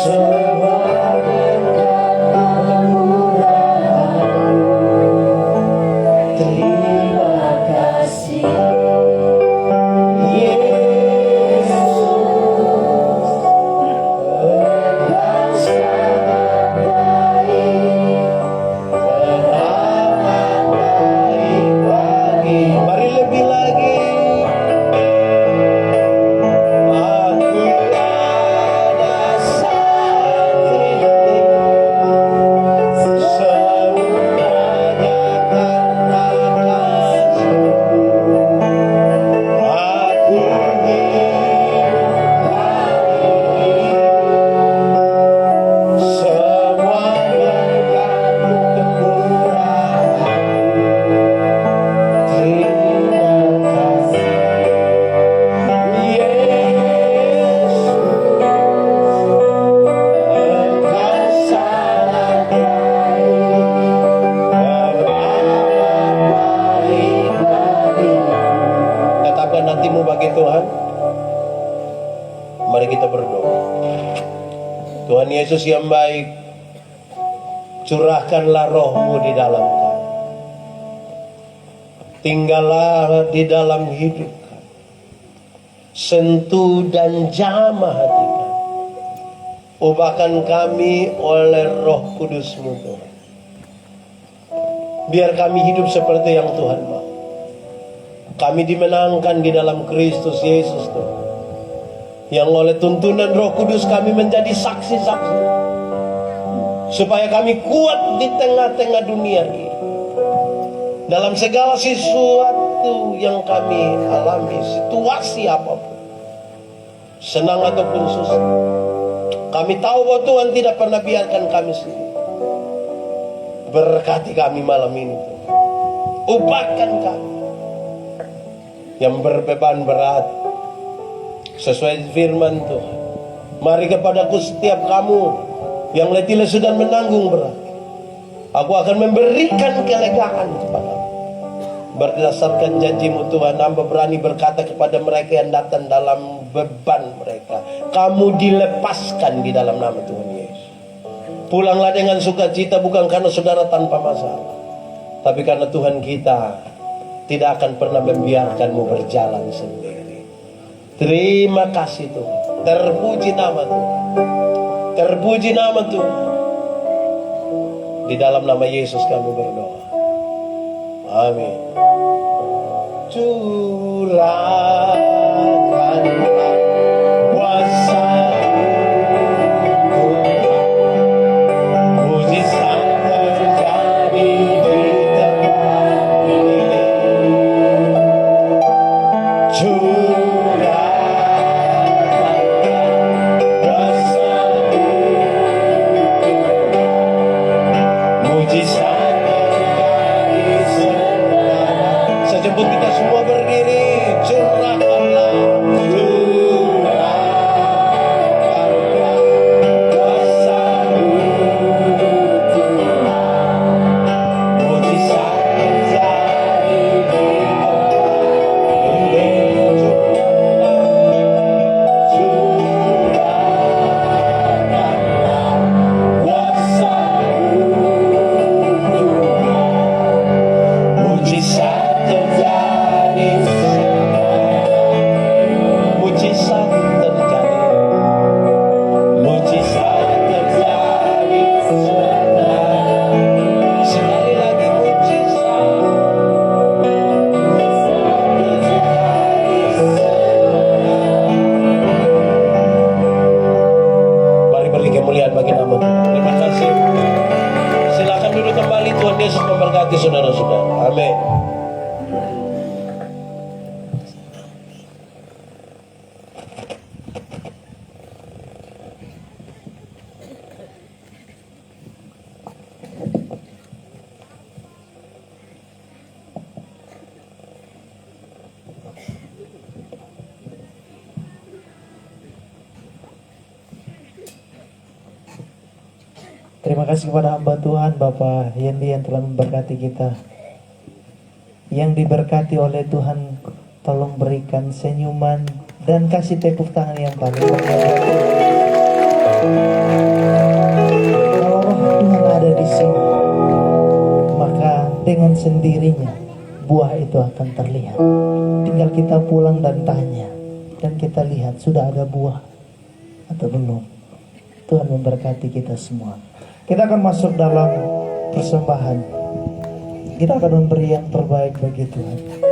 Semuanya karena murahan. Terima kasih Yesus, Engkau sangat baik, teramat baik bagi. Mari lebih lagi. Aku ada saat ini, semuanya karena kasih-Mu. Aku hidup hari ini, semuanya karena kemurahan. Terima kasih Yesus, Engkau sangat baik, teramat baik bagiku. Tetapkan hatimu bagi Tuhan. Mari kita berdoa. Tuhan Yesus yang baik, curahkanlah roh-Mu di dalam kami. Tinggallah di dalam hidup kami. Sentuh dan jamah hati kami. Ubahkan kami oleh Roh Kudus-Mu Tuhan. Biar kami hidup seperti yang Tuhan mau. Kami dimenangkan di dalam Kristus Yesus Tuhan. Yang oleh tuntunan Roh Kudus kami menjadi saksi-saksi. Supaya kami kuat di tengah-tengah dunia ini. Dalam segala sesuatu yang kami alami, situasi apapun, senang ataupun susah, kami tahu bahwa Tuhan tidak pernah biarkan kami sendiri. Berkati kami malam ini Tuhan. Ubahkan kami yang berbeban berat sesuai firman Tuhan. Mari kepadaku setiap kamu yang letih lesu dan menanggung berat, aku akan memberikan kelegaan kepadamu. Berdasarkan janji-Mu Tuhan, hamba berani berkata kepada mereka yang datang dalam beban mereka, kamu dilepaskan di dalam nama Tuhan Yesus. Pulanglah dengan sukacita, bukan karena saudara tanpa masalah, tapi karena Tuhan kita tidak akan pernah membiarkanmu berjalan sendiri. Terima kasih Tuhan. Terpuji nama Tuhan. Terpuji nama Tuhan. Di dalam nama Yesus kami berdoa. Amin. Curahkanlah kuasa-Mu Tuhan. Mujizat terjadi di tempat ini. Curahkanlah kuasa-Mu Tuhan. Mujizat terjadi segala. Sejemput kita semua berdiri. Terima kasih kepada hamba Tuhan Bapak Yendi yang telah memberkati kita. Yang diberkati oleh Tuhan, tolong berikan senyuman dan kasih tepuk tangan yang paling meriah. Kalau roh Tuhan ada di sini, maka dengan sendirinya buah itu akan terlihat. Tinggal kita pulang dan tanya, dan kita lihat sudah ada buah atau belum. Tuhan memberkati kita semua. Kita akan masuk dalam persembahan. Kita akan memberi yang terbaik bagi Tuhan.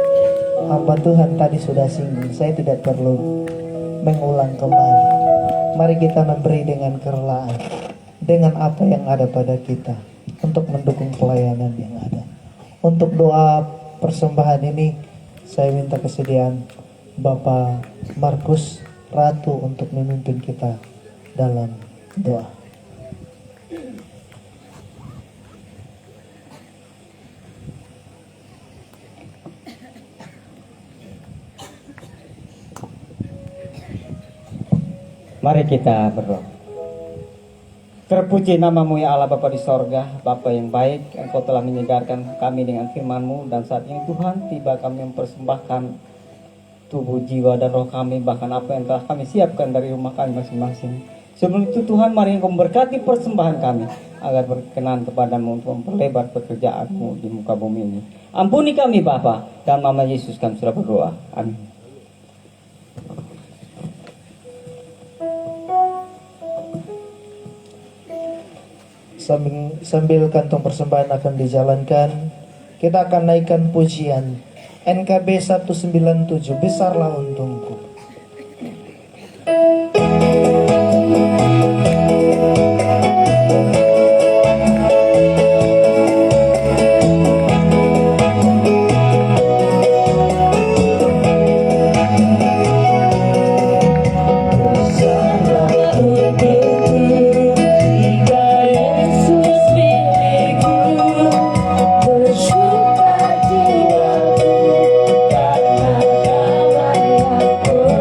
Hamba Tuhan tadi sudah singgung, saya tidak perlu mengulang kembali. Mari kita memberi dengan kerelaan, dengan apa yang ada pada kita, untuk mendukung pelayanan yang ada. Untuk doa persembahan ini, saya minta kesediaan Bapak Markus Ratu untuk memimpin kita dalam doa. Mari kita berdoa. Terpuji namamu ya Allah Bapa di sorga, Bapa yang baik, Engkau telah menyegarkan kami dengan firman-Mu, dan saat ini Tuhan tiba kami mempersembahkan tubuh, jiwa, dan roh kami, bahkan apa yang telah kami siapkan dari rumah kami masing-masing. Sebelum itu Tuhan, mari Engkau memberkati persembahan kami, agar berkenan kepadamu untuk memperlebar pekerjaan-Mu di muka bumi ini. Ampuni kami Bapa, dalam nama Yesus kami sudah berdoa. Amin. Sambil kantong persembahan akan dijalankan, kita akan naikkan pujian NKB 197, Besarlah Untungku. Bersyukur jiwaku karena kau layak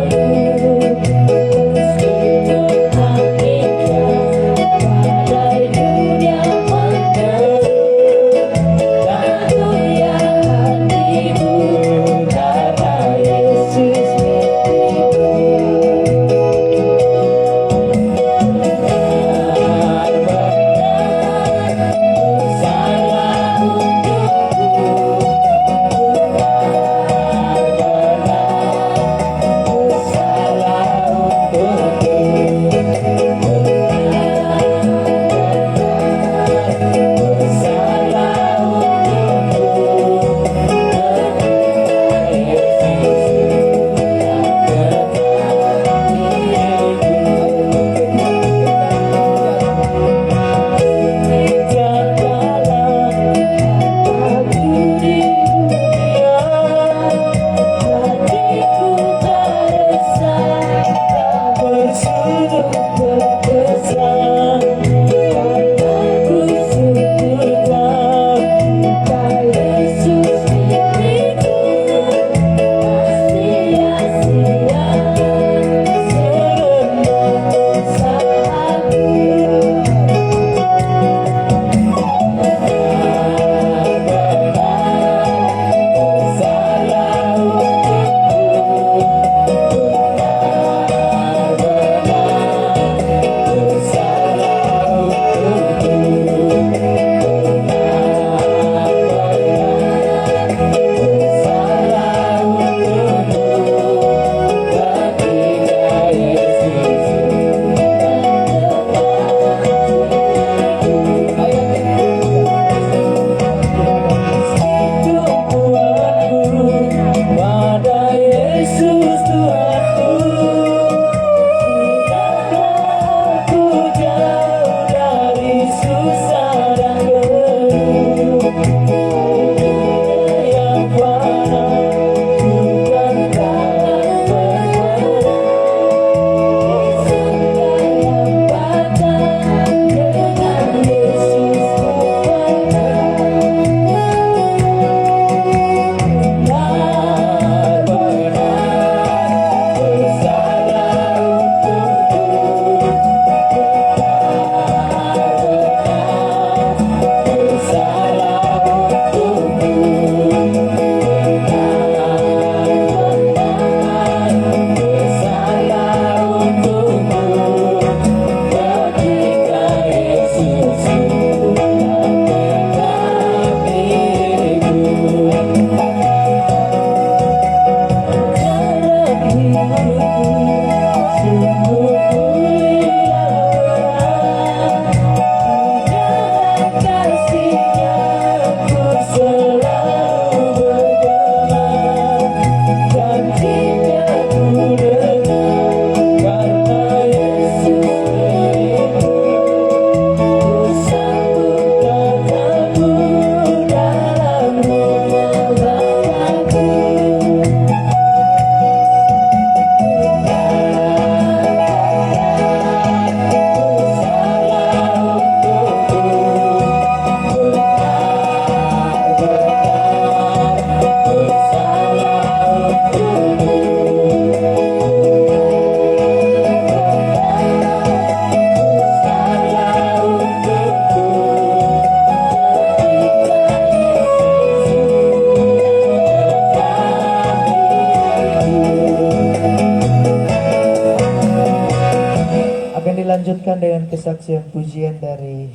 dilanjutkan dengan kesaksian pujian dari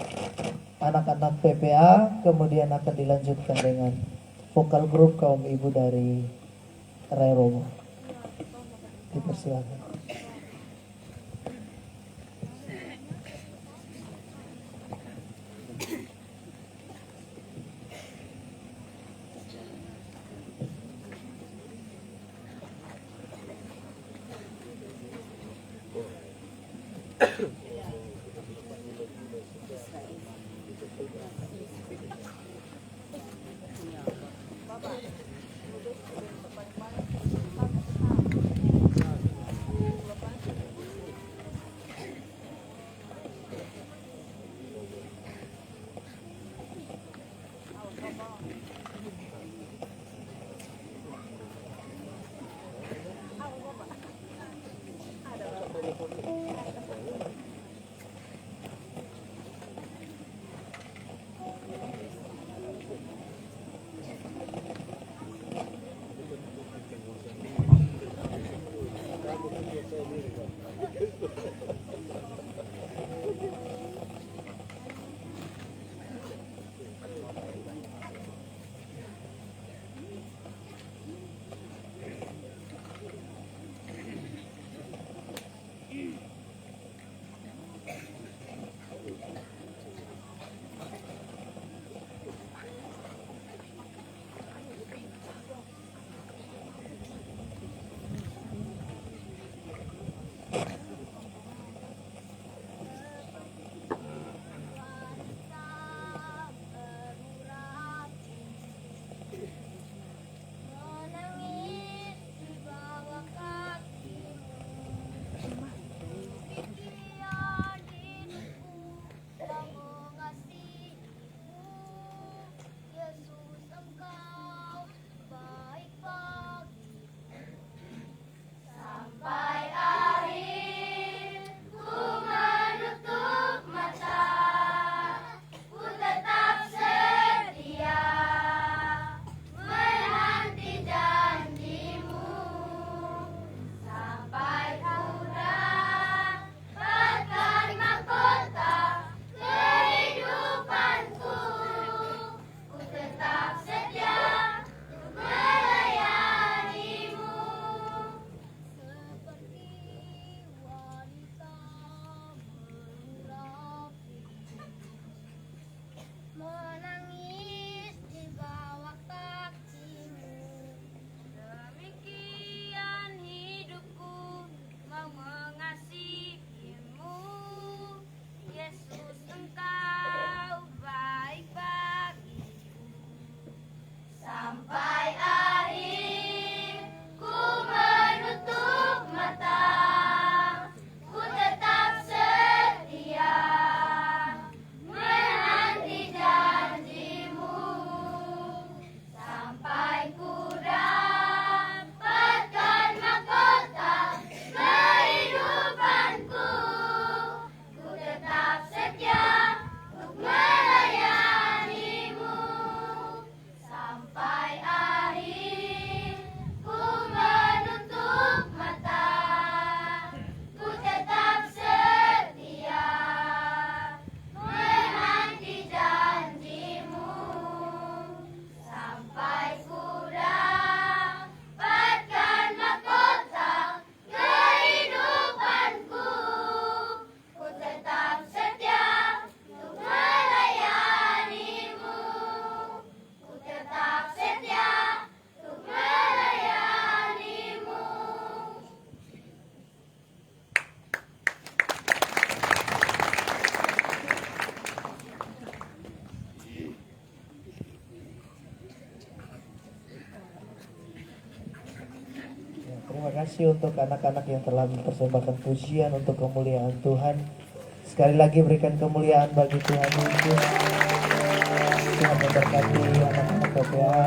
anak-anak PPA, kemudian akan dilanjutkan dengan vokal grup kaum ibu dari Rai Robo. Dipersilakan. Terima kasih untuk anak-anak yang telah mempersembahkan pujian untuk kemuliaan Tuhan. Sekali lagi berikan kemuliaan bagi Tuhan Yesus. Tuhan memberkati anak-anak PPA.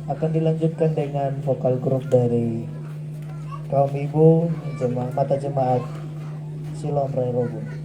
Akan dilanjutkan dengan vokal grup dari kaum ibu, mata jemaat Siloam Rai Robo.